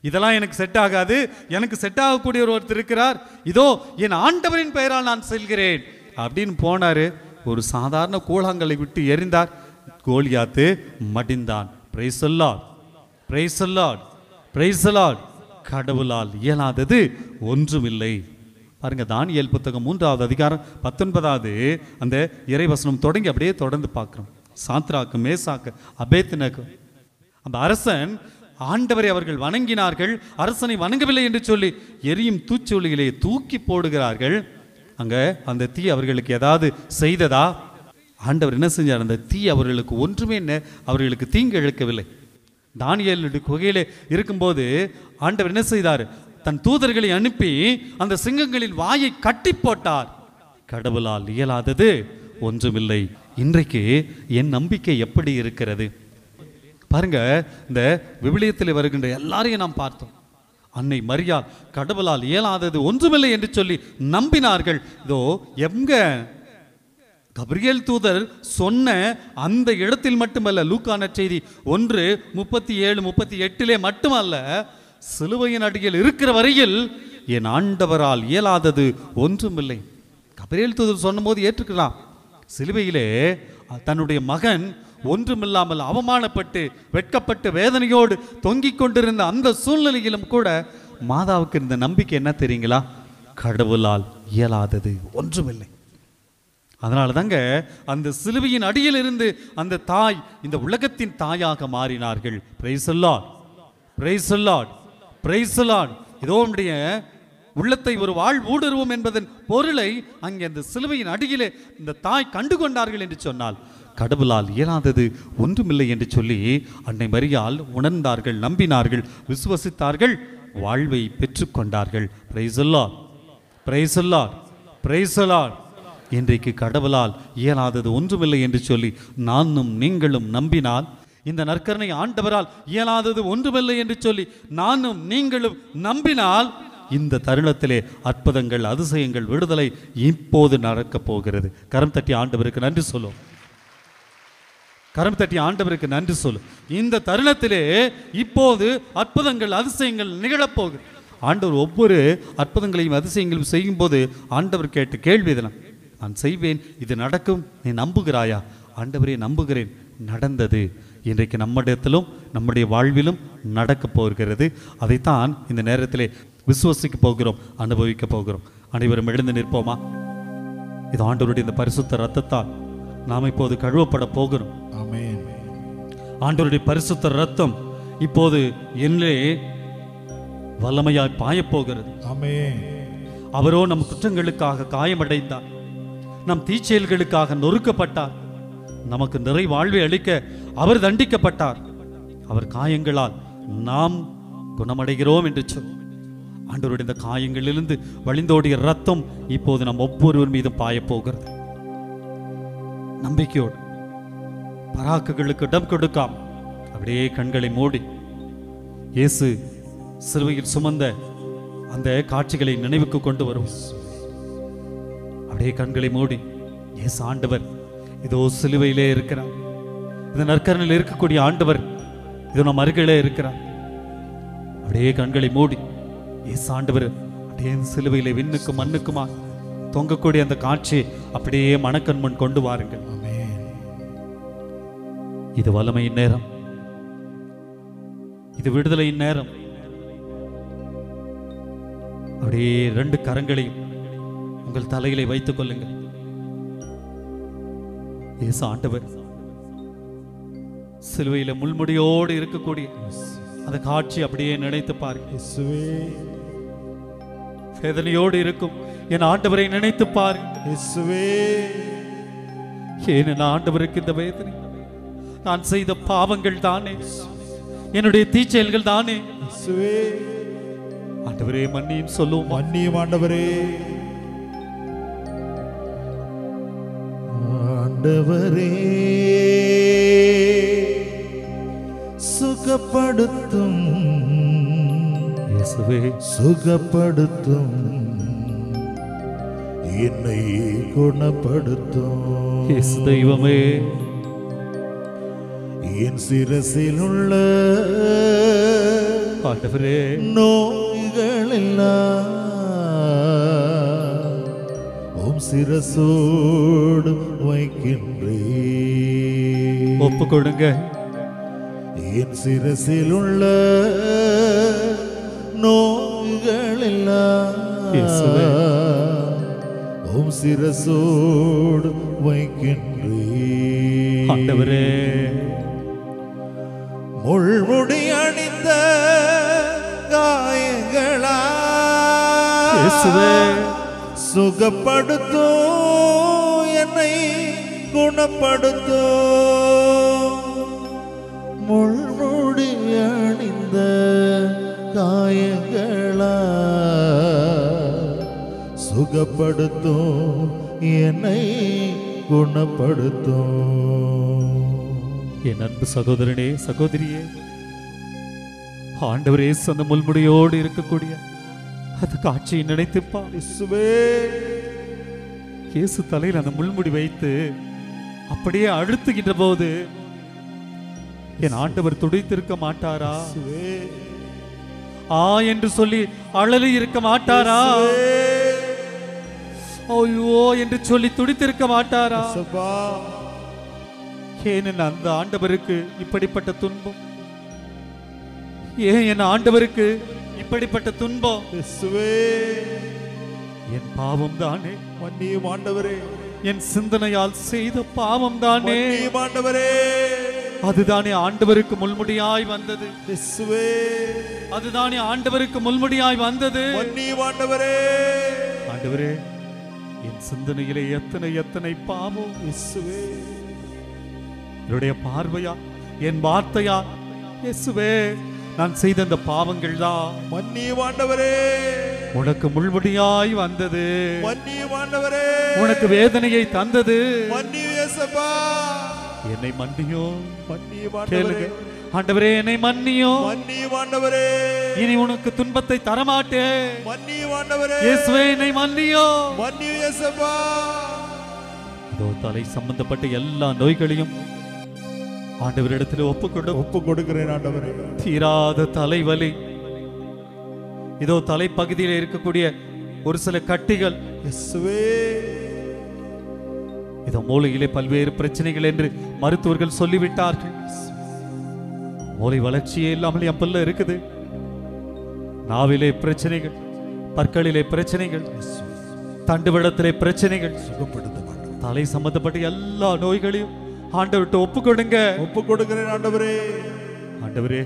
இதெல்லாம் எனக்கு செட் ஆகாது, எனக்கு செட் ஆகக்கூடிய ஒருத்தர் இருக்கிறார், இதோ என் ஆண்டவரின் பெயரால் நான் செல்கிறேன் அப்படின்னு போனாரு. ஒரு சாதாரண கூழாங்கல்லை விட்டு எறிந்தார், கோலியாத்து மடிந்தான். Praise the Lord, praise the Lord, praise the Lord. கடவுளால் இயலாதது ஒன்றுமில்லை. பாருங்க, தானியேல் புத்தகம் 3வது அதிகாரம் 19வது அந்த இறைவசனம் தொடங்கி அப்படியே தொடர்ந்து பார்க்கிறோம். சாத்ராக்கு, மேசாக்கு, அபேத்நேகோ, அந்த அரசன் ஆண்டவரை அவர்கள் வணங்கினார்கள், அரசனை வணங்கவில்லை என்று சொல்லி எரியும் தூச்சொலிகளை தூக்கி போடுகிறார்கள். அங்க அந்த தீ அவர்களுக்கு ஏதாவது செய்ததா? ஆண்டவர் என்ன செஞ்சார்? அந்த தீ அவர்களுக்கு ஒன்றுமே அவர்களுக்கு தீங்கு இழைக்கவில்லை. தானியேலுடைய குகையிலே இருக்கும்போது ஆண்டவர் என்ன செய்தார்? தன் தூதர்களை அனுப்பி அந்த சிங்கங்களின் வாயை கட்டி போட்டார். கடவுளால் இயலாதது ஒன்றுமில்லை. இன்றைக்கு என் நம்பிக்கை எப்படி இருக்கிறது பாருங்க. இந்த விவிலியத்தில் வருகின்ற எல்லாரையும் நாம் பார்த்தோம். அன்னை மரியாள் கடவுளால் இயலாதது ஒன்றுமில்லை என்று சொல்லி நம்பினார்கள். இதோ எங்க கபிரியேல் தூதர் சொன்ன அந்த இடத்தில் மட்டுமல்ல, லூக்கா நற்செய்தி 1:37-38 மட்டுமல்ல, சிலுவையின் அடியில் இருக்கிற வரையில் என் ஆண்டவரால் இயலாதது ஒன்றுமில்லை. கபிரியேல் தூதர் சொன்னபோது ஏற்றுக்கலாம். சிலுவையிலே தன்னுடைய மகன் ஒன்றுமில்லாமல் அவமானப்பட்டு வெட்கப்பட்டு வேதனையோடு தொங்கிக் கொண்டிருந்த அந்த சூழ்நிலையிலும் கூட மாதாவுக்கு இருந்த நம்பிக்கை என்ன தெரியுங்களா? கடவுளால் இயலாதது ஒன்றுமில்லை. அதனால தாங்க அந்த சிலுவையின் அடியில் இருந்து அந்த தாய் இந்த உலகத்தின் தாயாக மாறினார்கள். Praise the Lord, praise the Lord, praise the Lord. இதோ நம்முடைய உள்ளத்தை ஒரு வாழ் ஊடுருவோம் என்பதன் பொருளை அங்கே அந்த சிலுவையின் அடியிலே இந்த தாய் கண்டுகொண்டார்கள் என்று சொன்னால், கடவுளால் இயலாதது ஒன்றுமில்லை என்று சொல்லி அன்னை மரியாள் உணர்ந்தார்கள், நம்பினார்கள், விசுவசித்தார்கள், வாழ்வை பெற்றுக்கொண்டார்கள். Praise the Lord, praise the Lord, praise the Lord. இன்றைக்கு கடவுளால் இயலாதது ஒன்றுமில்லை என்று சொல்லி நானும் நீங்களும் நம்பினால், இந்த நற்கருணை ஆண்டவரால் இயலாதது ஒன்றுமில்லை என்று சொல்லி நானும் நீங்களும் நம்பினால், இந்த தருணத்திலே அற்புதங்கள், அதிசயங்கள், விடுதலை இப்போது நடக்கப் போகிறது. கரம் தட்டி ஆண்டவருக்கு நன்றி சொல்லும், கரம் தட்டி ஆண்டவருக்கு நன்றி சொல்லும். இந்த தருணத்திலே இப்போது அற்புதங்கள், அதிசயங்கள் நிகழப்போகுது. ஆண்டவர் ஒவ்வொரு அற்புதங்களையும் அதிசயங்களையும் செய்யும் போது ஆண்டவர் கேட்ட கேள்வி இதெல்லாம், நான் செய்வேன், இது நடக்கும், நீ நம்புகிறாயா? ஆண்டவரே நம்புகிறேன், நடந்தது. இன்றைக்கு நம்மிடத்திலும் நம்முடைய வாழ்விலும் நடக்க போகிறது. அதைத்தான் இந்த நேரத்திலே விசுவசிக்க போகிறோம், அனுபவிக்க போகிறோம். அனைவரும் எழுந்து நிற்போமா? இது ஆண்டவருடைய இந்த பரிசுத்த ரத்தத்தால் நாம் இப்போது கழுவப்பட போகிறோம். ஆமென். ஆண்டவருடைய பரிசுத்த ரத்தம் இப்போது என்னே வல்லமையாய் பாயப்போகிறது. ஆமென். அவரோ நம் குற்றங்களுக்காக காயமடைந்தார், நம் தீச்செயல்களுக்காக நொறுக்கப்பட்டார், நமக்கு நிறை வாழ்வை அளிக்க அவர் தண்டிக்கப்பட்டார். அவர் காயங்களால் நாம் குணமடைகிறோம் என்று சொல். ஆண்டவருடைய இந்த காயங்களிலிருந்து வழிந்தோடிய ரத்தம் இப்போது நம் ஒவ்வொருவர் மீதும் பாயப்போகிறது. நம்பிக்கையோடு, பராக்குகளுக்கு இடம் கொடுக்காம அப்படியே கண்களை மூடி இயேசு சிலுவையில் சுமந்த அந்த காட்சிகளை நினைவுக்கு கொண்டு வரும். அப்படியே கண்களை மூடி, இயேசு ஆண்டவர் இதோ சிலுவையிலே இருக்கிறார். இந்த நற்கரணில் இருக்கக்கூடிய ஆண்டவர் இதோ நம் அருகிலே இருக்கிறார். அப்படியே கண்களை மூடி இயேசு ஆண்டவர் அப்படியே சிலுவையிலே விண்ணுக்கும் மண்ணுக்குமா தொங்கக்கூடிய அந்த காட்சி அப்படியே மனக்கண் முன் கொண்டு வாருங்கள். இது வல்லமையின் நேரம், இது விடுதலையின் நேரம். அப்படியே 2 கரங்களையும் உங்கள் தலையிலே வைத்துக் கொள்ளுங்கள். இயேசு ஆண்டவர் சிலுவையில முள்முடியோடு இருக்கக்கூடிய அந்த காட்சி அப்படியே நினைத்து பாருங்கள். வேதனையோடு இருக்கும் என் ஆண்டவரை நினைத்து பாருங்கள். ஏன் என் ஆண்டவருக்கு இந்த வேதனை? நான் செய்த பாவங்கள் தானே என்னுடைய தீச்செயல்கள் தானே. இயேசுவே ஆண்டவரே மன்னியும் சொல்லுவோம். மன்னியும் ஆண்டவரே. ஆண்டவரே சுகப்படுத்தும், இயேசுவே சுகப்படுத்தும், என்னை குணப்படுத்தும். இயேசு தெய்வமே, என் சிரசில் உள்ள ஆண்டவரே நோய்கள் எல்லாம் உம் சிரசோடு வைக்கின்றே. ஒப்பு கொடுங்க. என் சிரசில் உள்ள நோய்கள் எல்லாம் இயேசுவே உம் சிரசோடு வைக்கின்றே. ஆண்டவரே முள்முடி அணிந்த காயங்களா இயேசுவே சுகப்படுத்தும், என்னை குணப்படுத்தும். முள்முடி அணிந்த காயங்களா சுகப்படுத்தும், என்னை குணப்படுத்தும். என் அன்பு சகோதரனே சகோதரியே, ஆண்டவரே அந்த முள்முடியோடு இருக்கக்கூடிய அந்த காட்சியை நினைத்துப்பா. இயேசுவே இயேசு தலையில் அந்த முள்முடி வைத்து அப்படியே அழுத்துகின்ற போது என் ஆண்டவர் துடித்திருக்க மாட்டாரா? இயேசுவே ஆ என்று சொல்லி அழலி இருக்க மாட்டாரா? ஐயோ என்று சொல்லி துடித்திருக்க மாட்டாரா? இயேசுவா ஏன் என் அந்த ஆண்டவருக்கு இப்படிப்பட்ட துன்பம்? ஏன் என் ஆண்டவருக்கு இப்படிப்பட்ட துன்பம்? இயேசுவே என் பாவம் தானே, மன்னியும் ஆண்டவரே. என் சிந்தனையால் செய்த பாவம் தானே, மன்னியும் ஆண்டவரே. அதுதானே ஆண்டவருக்கு முள்முடியாய் வந்தது. இயேசுவே அதுதானே ஆண்டவருக்கு முள்முடியாய் வந்தது. மன்னியும் ஆண்டவரே. ஆண்டவரே என் சிந்தனையிலே எத்தனை எத்தனை பாவம். இயேசுவே என்னுடைய பார்வையா, என் வார்த்தையா, இயேசுவே நான் செய்த அந்த பாவங்கள் தான் மன்னியும் ஆண்டவரே. உனக்கு முள்முடியாய் வந்தது. மன்னியும் ஆண்டவரே. உனக்கு வேதனையை தந்தது. மன்னியும் இயேசுவா. என்னை மன்னியோ. மன்னியும் கேளுங்க ஆண்டவரே. ஆண்டவரே, என்னை மன்னியோ. மன்னியும் ஆண்டவரே. இனி உனக்கு துன்பத்தை தரமாட்டேன். மன்னியும் ஆண்டவரே. இயேசுவே என்னை மன்னியோ. மன்னியும் இயேசுவா. இதோ தலை சம்பந்தப்பட்ட எல்லா நோய்களையும் ஆண்டவரிடத்தில் ஒப்பு கொடுக்கிறேன் ஆண்டவரே. தீராத தலைவலி, இதோ தலைப்பகுதியில் இருக்கக்கூடிய ஒரு சில கட்டிகள், இயேசுவே இதோ மூளையிலே பல்வேறு பிரச்சனைகள் என்று மருத்துவர்கள் சொல்லிவிட்டார்கள். மூளை வளர்ச்சியே இல்லாமல் என் பிள்ளை இருக்குது. நாவிலே பிரச்சனைகள், பற்களிலே பிரச்சனைகள், தண்டுவடத்திலே பிரச்சனைகள், தலை சம்பந்தப்பட்ட எல்லா நோய்களையும் ஆண்டவர்கிட்ட ஒப்பு கொடுங்க. ஒப்பு கொடுக்கிறேன் ஆண்டவரே. ஆண்டவரே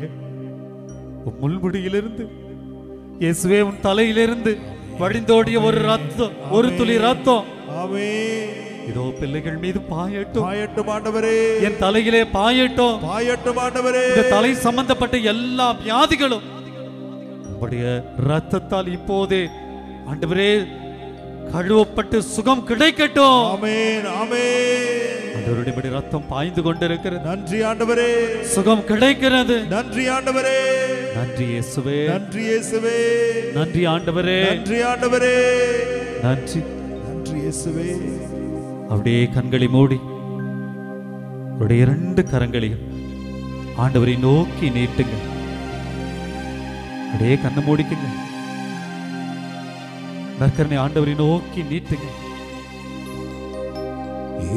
உன் முள்முடியிலிருந்து, இயேசுவே உன் தலையிலிருந்து வழிந்தோடிய ஒரு ரத்தம், ஒரு துளி ரத்தம் ஆமென். இதோ பிள்ளைகள் மீது பாயட்டும். பாயட்டும் ஆண்டவரே. என் தலையிலே பாயட்டும். பாயட்டும் ஆண்டவரே. இந்த தலை சம்பந்தப்பட்ட எல்லா வியாதிகளும் உம்முடைய ரத்தத்தால் இப்போதே ஆண்டவரே கழுவப்பட்டு சுகம் கிடைக்கட்டும். ஆமென் ஆமென். ஆண்டவருடைய ரத்தம் பாய்ந்து கொண்டிருக்கிறது. நன்றி ஆண்டவரே. சுகம் கிடைக்கிறது. நன்றி ஆண்டவரே. நன்றி இயேசுவே. நன்றி இயேசுவே. நன்றி ஆண்டவரே. நன்றி ஆண்டவரே. நன்றி. நன்றி இயேசுவே. அப்படியே கண்களை மூடி அவருடைய இரண்டு கரங்களையும் ஆண்டவரை நோக்கி நீட்டுங்க. அப்படியே கண்ணை மூடிக்குங்க. நற்கரனை ஆண்டவரை நோக்கி நீட்டுங்க.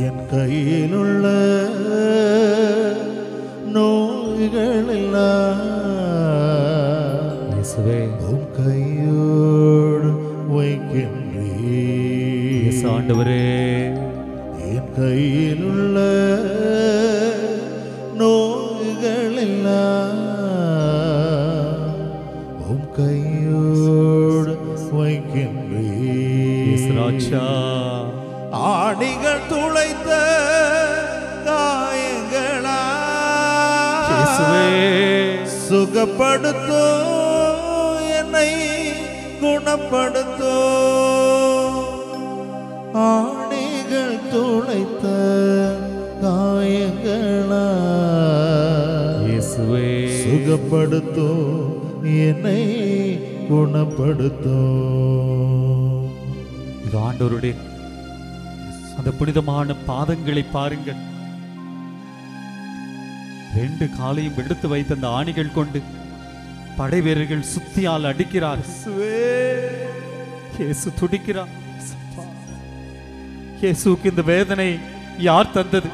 என் கையில் உள்ள நோய்கள் எல்லாம் இயேசுவே உம் கையோடு வைக்கின்றே. இயேசு ஆண்டவரே, என் கையில் உள்ள நோய்கள் எல்லாம் உம் கையோடு வைக்கின்றே. இயேசு ராஜா, ஆணிகள் துளைத்த காயங்களா இயேசுவே சுகப்படுத்தோ என்னை குணப்படுத்தோ ஆணிகள் துளைத்த காயங்களா இயேசுவே சுகப்படுத்தோ என்னை குணப்படுத்தோ. இது ஆண்டவருடைய அந்த புனிதமான பாதங்களை பாருங்கள். 2 காலையும் எடுத்து வைத்த அந்த ஆணிகள் கொண்டு படை வீரர்கள் சுத்தியால் அடிக்கிறார். இயேசு துடிக்கிறார். இயேசுக்கு இந்த வேதனை யார் தந்தது?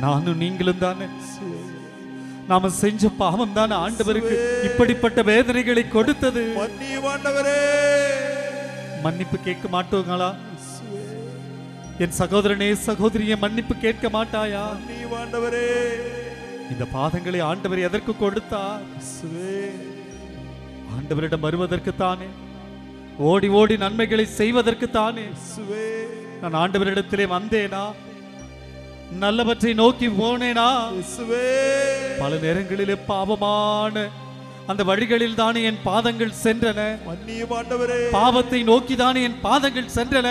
நானும் நீங்களும் தானே. நாம செஞ்ச பாவம் தானே ஆண்டவருக்கு இப்படிப்பட்ட வேதனைகளை கொடுத்தது. மன்னிப்பு கேட்க மாட்டோங்களா? என் சகோதரனே சகோதரியை மன்னிப்பு கேட்க மாட்டாயா? இந்த பாதங்களை ஆண்டவர் எதற்கு கொடுத்தார்? ஆண்டவரிடம் வருவதற்கு தானே, ஓடி ஓடி நன்மைகளை செய்வதற்கு தானே. நான் ஆண்டவரிடத்திலே வந்தேனா? நல்லவற்றை நோக்கி போனேனா? பல நேரங்களிலே பாவமான அந்த வழிகளில் தானே என் பாதங்கள் சென்றன. பாவத்தை நோக்கி தானே என் பாதங்கள் சென்றன.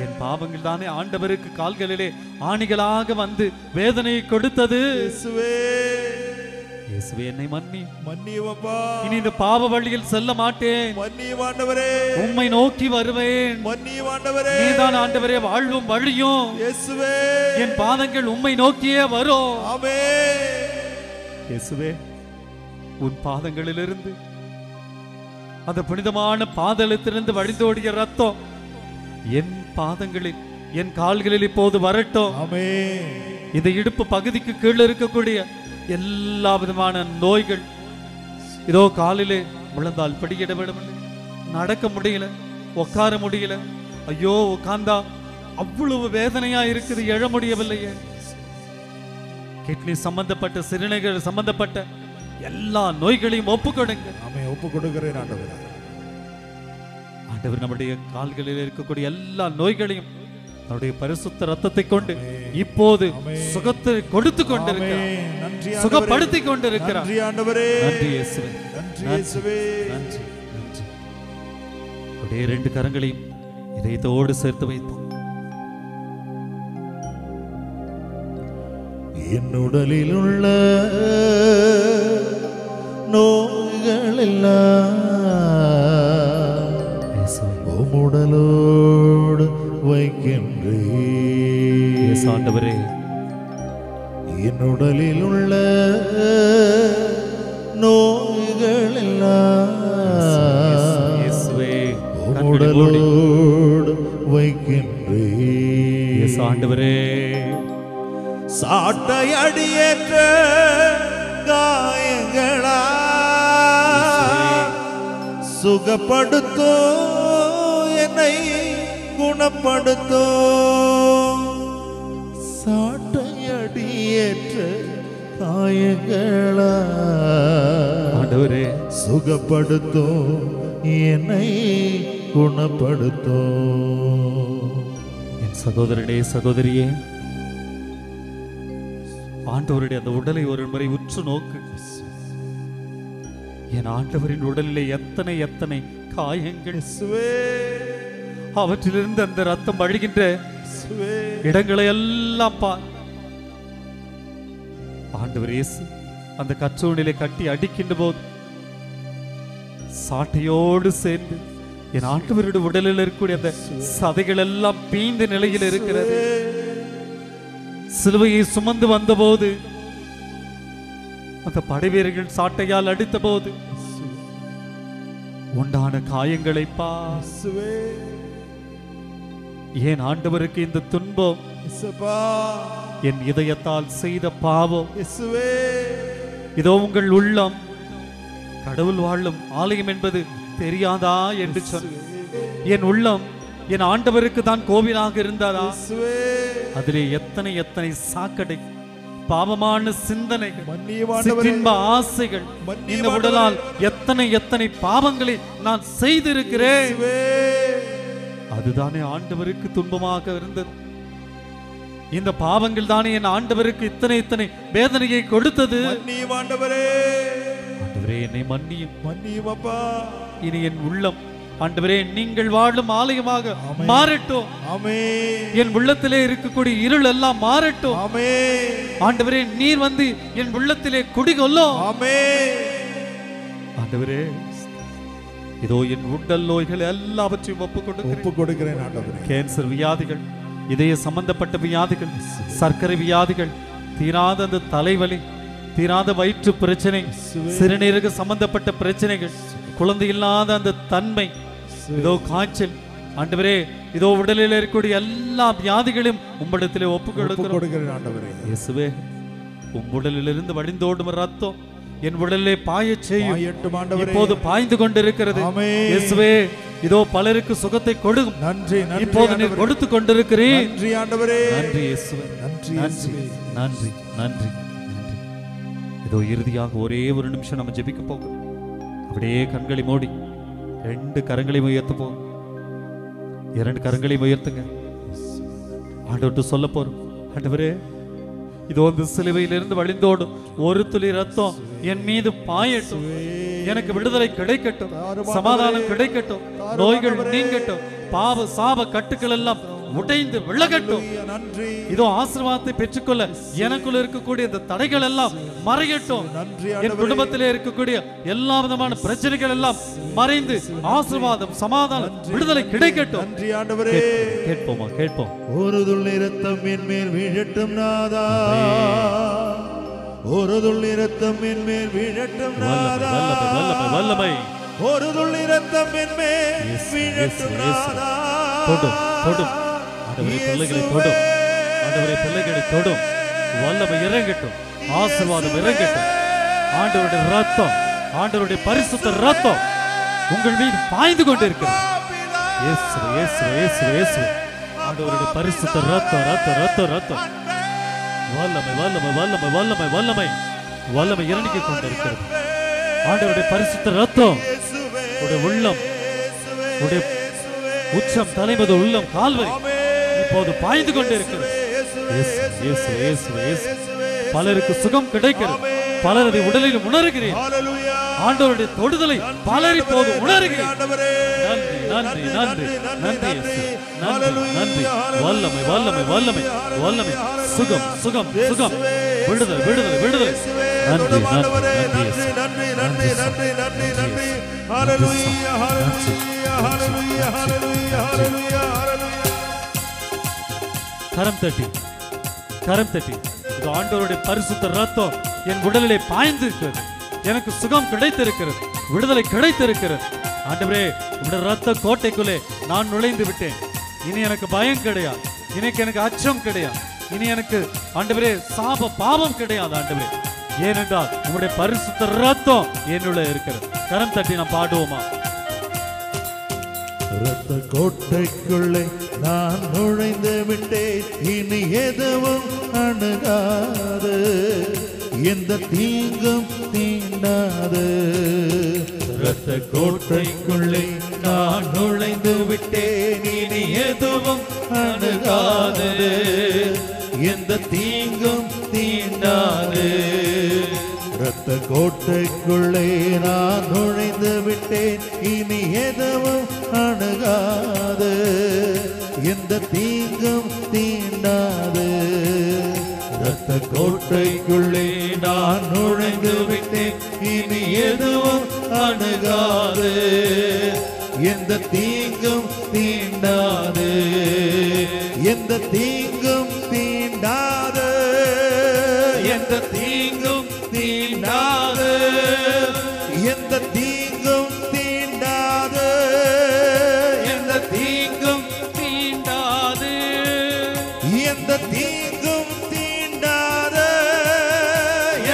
என் பாவங்கள் தானே ஆண்டவருக்கு கால்களிலே ஆணிகளாக வந்து வேதனையை கொடுத்தது. இயேசுவே என்னை மன்னி. இனி இந்த பாவ வழியில் செல்ல மாட்டேன். உம்மை நோக்கி வருவேன். நீதான் ஆண்டவரே வாழ்வும் வழியும். என் பாதங்கள் உம்மை நோக்கியே வரும். இயேசுவே உன் பாதங்களிலிருந்து அந்த புனிதமான பாதளத்திலிருந்து வழிந்தோடிய ரத்தம் என் பாதங்களில் என் கால்களில் இப்போது வரட்டும். இந்த இடுப்பு பகுதிக்கு கீழே இருக்கக்கூடிய எல்லா விதமான நோய்கள், இதோ காலிலே முழந்தால் படியிட விடவில்லை, நடக்க முடியல, உட்கார முடியல, ஐயோ உட்கார்ந்தா அவ்வளவு வேதனையா இருக்குது, எழ முடியவில்லையே. கிட்னி சம்பந்தப்பட்ட சிறுநீரக சம்பந்தப்பட்ட எல்லா நோய்களையும் ஒப்புக்கொடுங்க. ஒப்புக்கொடுக்கிறேன் ஆண்டவர் நம்முடைய கால்களில் இருக்கக்கூடிய எல்லா நோய்களையும் அவருடைய பரிசுத்த ரத்தத்தை கொண்டு இப்போது சுகத்தை கொடுத்து கொண்டிருக்கிறார், சுகப்படுத்தி கொண்டிருக்கிறார். நன்றி இயேசுவே, நன்றி. அவருடைய 2 கரங்களையும் இதயத்தோடு சேர்த்து வைப்போம். என் உடலில் உள்ள நோய்கள் எல்லாம் உம்முடலோடு வைக்கின்றேன். ஆண்டவரே என் உடலில் உள்ள நோய்கள் எல்லாம் உம்முடலோடு வைக்கின்றேன். ஆண்டவரே சாட்டை அடியேற்ற காயங்களா சுகப்படுத்தோ என்னை குணப்படுத்தோ. சாட்டை அடியேற்ற காயங்களா ஆண்டவரே சுகப்படுத்தோ என்னை குணப்படுத்தோ. என் சகோதரனே சகோதரியே, ஆண்டவருடைய அந்த உடலை ஒரு முறை உற்று நோக்கு. என் ஆண்டவரின் உடலிலே எத்தனை எத்தனை காயங்கள், அவற்றிலிருந்து அந்த ரத்தம் வழிகின்ற இடங்களை எல்லாம் பார். ஆண்டவர் இயேசு அந்த கச்சோனிலே கட்டி அடிக்கின்ற போது சாட்டையோடு சேர்ந்து என் ஆண்டவருடைய உடலில் இருக்கக்கூடிய அந்த சதைகள் எல்லாம் பீந்த நிலையில் இருக்கிறது. சிலுவையை சுமந்து வந்த போது அந்த படைவீரர்கள் சாட்டையால் அடித்த போது உண்டான காயங்களை பாசுவே. ஏன் ஆண்டவருக்கு இந்த துன்பம்? என் இதயத்தால் செய்த பாவம். இதோ உங்கள் உள்ளம் கடவுள் வாழும் ஆலயம் என்பது தெரியாதா என்று சொன்ன என் உள்ளம் என் ஆண்டவருக்கு தான் கோவிலாக இருந்தாரா? அதிலே எத்தனை எத்தனை சாக்கடை, பாவமான சிந்தனைகள், சிற்றின்ப ஆசைகள், இந்த உடலால் எத்தனை எத்தனை பாவங்களை நான் செய்திருக்கிறேன். அதுதானே ஆண்டவருக்கு துன்பமாக இருந்தது. இந்த பாவங்கள் தானே என் ஆண்டவருக்கு இத்தனை இத்தனை வேதனையை கொடுத்தது. மன்னியும் ஆண்டவரே, ஆண்டவரே என்னை மன்னியும், மன்னியும் அப்பா. இனி என் உள்ளம் ஆண்டவரே நீங்கள் வாழும் ஆலயமாக மாறட்டும். ஆமென். என் உள்ளத்திலே இருக்கக்கூடிய இருள் எல்லாம் மாறட்டும். ஆமென். ஆண்டவரே நீர் வந்து என் உள்ளத்திலே குடிகொள்ளும். ஆமென். ஆண்டவரே இதோ என் உடல் நோய்கள் எல்லாவற்றையும் ஒப்பு கொடுக்கிறேன் ஆண்டவரே. கேன்சர் வியாதிகள், இதய சம்பந்தப்பட்ட வியாதிகள், சர்க்கரை வியாதிகள், தீராத அந்த தலைவலி, தீராத வயிற்று பிரச்சனை, சிறுநீரக சம்பந்தப்பட்ட பிரச்சனைகள், குழந்தை இல்லாத அந்த தன்மை, இதோ காய்ச்சல், ஆண்டவரே இதோ உடலில் இருக்கக்கூடிய எல்லா வியாதிகளையும் உம்மிடத்திலே ஒப்பு கொடுக்கிறேன் ஆண்டவரே. இயேசுவே உம் உடலிலிருந்து வழிந்தோடும் ரத்தம் என் உடலிலே பாயச் செய்யும். இப்போது பாய்ந்து கொண்டிருக்கிறது. இயேசுவே இதோ பலருக்கு சுகத்தை கொடுக்கும். நன்றி, இப்போது நீர் கொடுத்து கொண்டிருக்கிறீர். நன்றி ஆண்டவரே. நன்றி இயேசுவே, நன்றி நன்றி நன்றி நன்றி நன்றி. இதோ இறுதியாக ஒரே ஒரு நிமிஷம் நம்ம ஜெபிக்க போகிறோம். அப்படியே கண்களை மூடி 2 கரங்களை உயர்த்த போகும். 2 கரங்களை உயர்த்துங்க. ஆண்டவர்கிட்ட சொல்ல போறோம். ஆண்டவரே இதோ இந்த சிலுவையிலிருந்து வழிந்தோடும் ஒரு துளி ரத்தம் என் மீது பாயட்டும். எனக்கு விடுதலை கிடைக்கட்டும், சமாதானம் கிடைக்கட்டும், நோய்கள் நீங்கட்டும், பாவ சாப கட்டுக்கள் எல்லாம் உடைந்து விலகட்டும். இதோ ஆசீர்வாதத்தை பெற்றுக்கொள்ள எனக்குள்ள இருக்கக்கூடிய இந்த தடைகள் எல்லாம் மறையட்டும். என் குடும்பத்திலே இருக்கக்கூடிய எல்லா விதமான பிரச்சனைகள் எல்லாம் மறைந்து ஆசீர்வாதம், சமாதானம், விடுதலை கிடைக்கட்டும். நன்றி ஆண்டவரே. கேட்போமா? கேட்போம். ஒரு துளி ரத்தம் என் மேல் வீழட்டும் நாதா, ஒரு துளி ரத்தம் என் மேல் வீழட்டும் நாதா, வல்லமை வல்லமை. ஒரு துளி ரத்தம் என் மேல் வீழட்டும் நாதா. தொடும் தொடும் ஆண்டவரே, பிள்ளைகளை தொடும் ஆண்டவரே, பிள்ளைகளை தொடும். வல்லமை இறங்கட்டும், ஆசீர்வாதம் இறங்கட்டும். ஆண்டவருடைய ரத்தம், ஆண்டவருடைய பரிசுத்த ரத்தம் உங்கள் மீது பாய்ந்து கொண்டிருக்கிறது. இயேசுவே இயேசுவே இயேசுவே இயேசுவே. ஆண்டவருடைய பரிசுத்த ரத்தம் ரத்தம் ரத்தம் ரத்தம். வல்லமை வல்லமை வல்லமை வல்லமை வல்லமை வல்லமை இறங்கி கொண்டிருக்கிறது. ஆண்டவருடைய பரிசுத்த ரத்தம் உடைய உள்ளம், உடைய உச்சம், தலைமது உள்ளம், கால்வரை இப்போது பாய்ந்து கொண்டிருக்கிறது. பலருக்கு சுகம் கிடைக்கிறது, பலர் அதை உடலில் உணர்கிறேன். ஆண்டவருடைய தொடுதலை பலர் இப்போது உணர்கிறேன். நன்றி நன்றி நன்றி நன்றி நன்றி. வல்லமை வல்லமை வல்லமை வல்லமை. சுகம் சுகம் சுகம். விடுதலை விடுதலை விடுதலை. நன்றி நன்றி நன்றி நன்றி நன்றி நன்றி நன்றி நன்றி. ஹல்லேலூயா ஹல்லேலூயா ஹல்லேலூயா ஹல்லேலூயா ஹல்லேலூயா ஹல்லேலூயா. கரம் தட்டி கரம் தட்டி. இது ஆண்டவருடைய பரிசுத்த ரத்தம் என் உடலிலே பாய்ந்திருக்கிறது. எனக்கு சுகம் கிடைத்திருக்கிறது, விடுதலை கிடைத்திருக்கிறது. ஆண்டவரே உடைய ரத்த கோட்டைக்குள்ளே நான் நுழைந்து விட்டேன். இனி எனக்கு பயம் கிடையாது, இன்னைக்கு எனக்கு அச்சம் கிடையாது, இனி எனக்கு ஆண்டவரே சாப பாவம் கிடையாது. ஆண்டவரே ஏனென்றால் உங்களுடைய பரிசுத்த ரத்தம் என்னுள்ள இருக்கிறது. கரம் தட்டி நாம் பாடுவோமா? ரத்த கோட்டைக்குள்ளே நான் நுழைந்து விட்டேன், இனி எதுவும் அணுகாது, எந்த தீங்கும் தீண்டாது. ரத்த கோட்டைக்குள்ளே நான் நுழைந்து விட்டேன், இனி எதுவும் அணுகாது, எந்த தீங்கும் தீண்டாது. ரத்த கோட்டைக்குள்ளே நான் நுழைந்து விட்டேன், இனி எதுவும் அணுகாது, எந்த தீங்கும் தீண்டாது. ரத்த கோட்டைக்குள்ளே நான் நுழைந்து விட்டேன், இனி எதுவும் அணுகாது, எந்த தீங்கும் தீண்டாது, எந்த தீங்கும் தீண்டாது, எந்த தீங்கும் தீண்டாது, எந்த தீங்கும் தீண்டாது, எந்த தீங்கும் தீண்டாது, எந்த தீங்கும் தீண்டாது,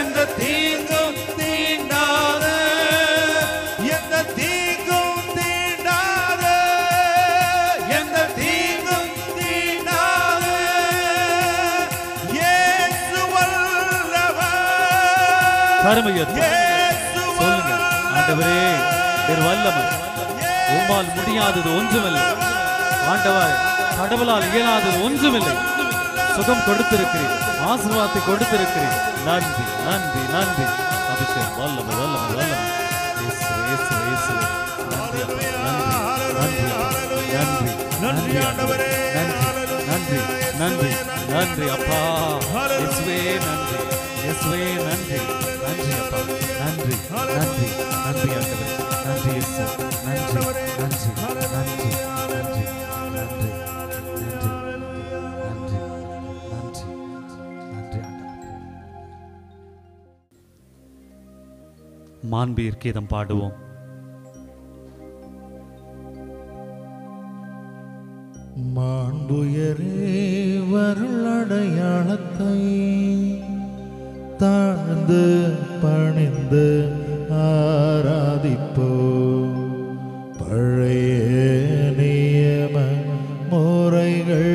எந்த தீங்கும் தீண்டாது, எந்த தீங்கும் தீண்டாது, எந்த தீங்கும் தீண்டாது. இயேசு வல்லவர். கரமையற்ற சொல்லுங்க. ஆண்டவரே என் வல்லமை, உம்மால் முடியாதது ஒன்றுமில்லை. ஆண்டவர் கடவுளால் இயலாதது ஒன்றுமில்லை. சுகம் கொடுத்திருக்கிறேன், ஆசீர்வாதத்தை கொடுத்திருக்கிறேன். நன்றி நன்றி நன்றி. அபிஷேகம் வல்லமை வல்லமை வல்லமை. இயேசுவே இயேசுவே இயேசுவே. நன்றி அப்பா, நன்றி நன்றி நன்றி ஆண்டவரே, நன்றி நன்றி நன்றி அப்பா. இயேசுவே நன்றி, இயேசுவே நன்றி, நன்றி அப்பா, நன்றி நன்றி நன்றி ஆண்டவரே, நன்றி இயேசு, நன்றி நன்றி நன்றி நன்றி நன்றி நன்றி நன்றி நன்றி நன்றி ஆண்டவரே. மாண்பீர் கீதம் பாடுவோம். மாண்புயரே வருளடையாளத்தை தாழ்ந்து பணிந்து ஆராதிப்போ. பழைய நியம முறைகள்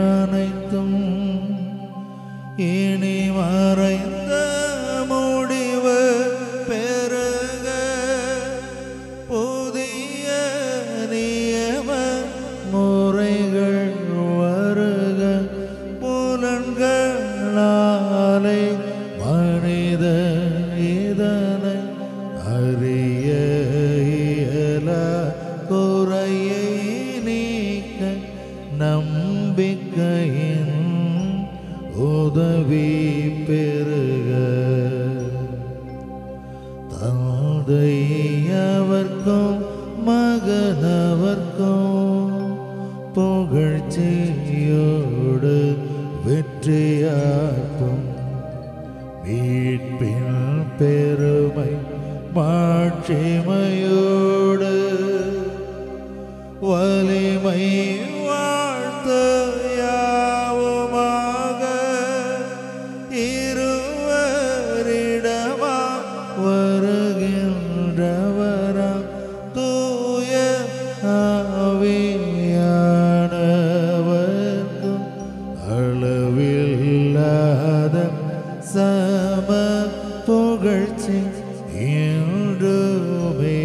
அனைத்தும் இனி மறைந்த முடிவு பெருக. புதிய நியம முறைகள் வருக. புலன்களாலே மனித இதனை அறிய இயலா. குறையை நீக்க நம்பிக்கையின் உதவி பெருக. தந்தையவர்க்கும் மகனவர்க்கும் புகழ்ச்சியோடு வெற்றியாக்கும். மீட்பின் பெருமை மாட்சிமையோடு வலிமை வாழ்த்து யாவுமாக. இருவரிடமா வருகின்றவரா தூய ஆவியானவர்க்கும் அளவில்லாத சம புகழ்ச்சி என்றுமே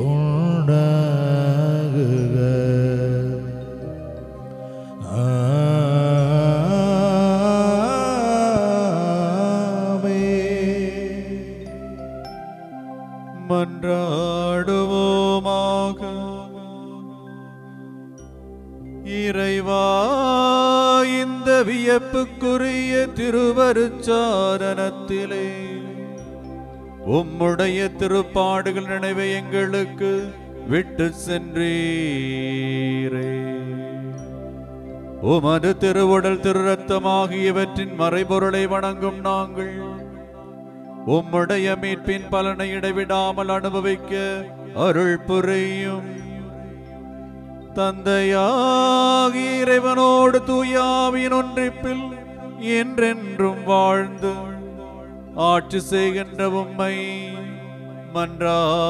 உண்டாகுக. மன்றாடுவோமாக. இறைவா, இந்த வியப்புக்குரிய திருவருட்சாதனத்திலே உம்முடைய திருப்பாடுகள் நினைவை எங்களுக்கு விட்டு சென்றீரே. உமது திருவுடல் திரு ரத்தமாகியவற்றின் மறைபொருளை வணங்கும் நாங்கள் உம்முடைய மீட்பின் பலனை இடைவிடாமல் அனுபவிக்க அருள் புரியும். தந்தையாகி இறைவனோடு தூயாவின் ஒன்றிப்பில் என்றென்றும் வாழ்ந்து ஆட்சி செய்கின்ற உம்மை மன்றாடுகின்றோம்.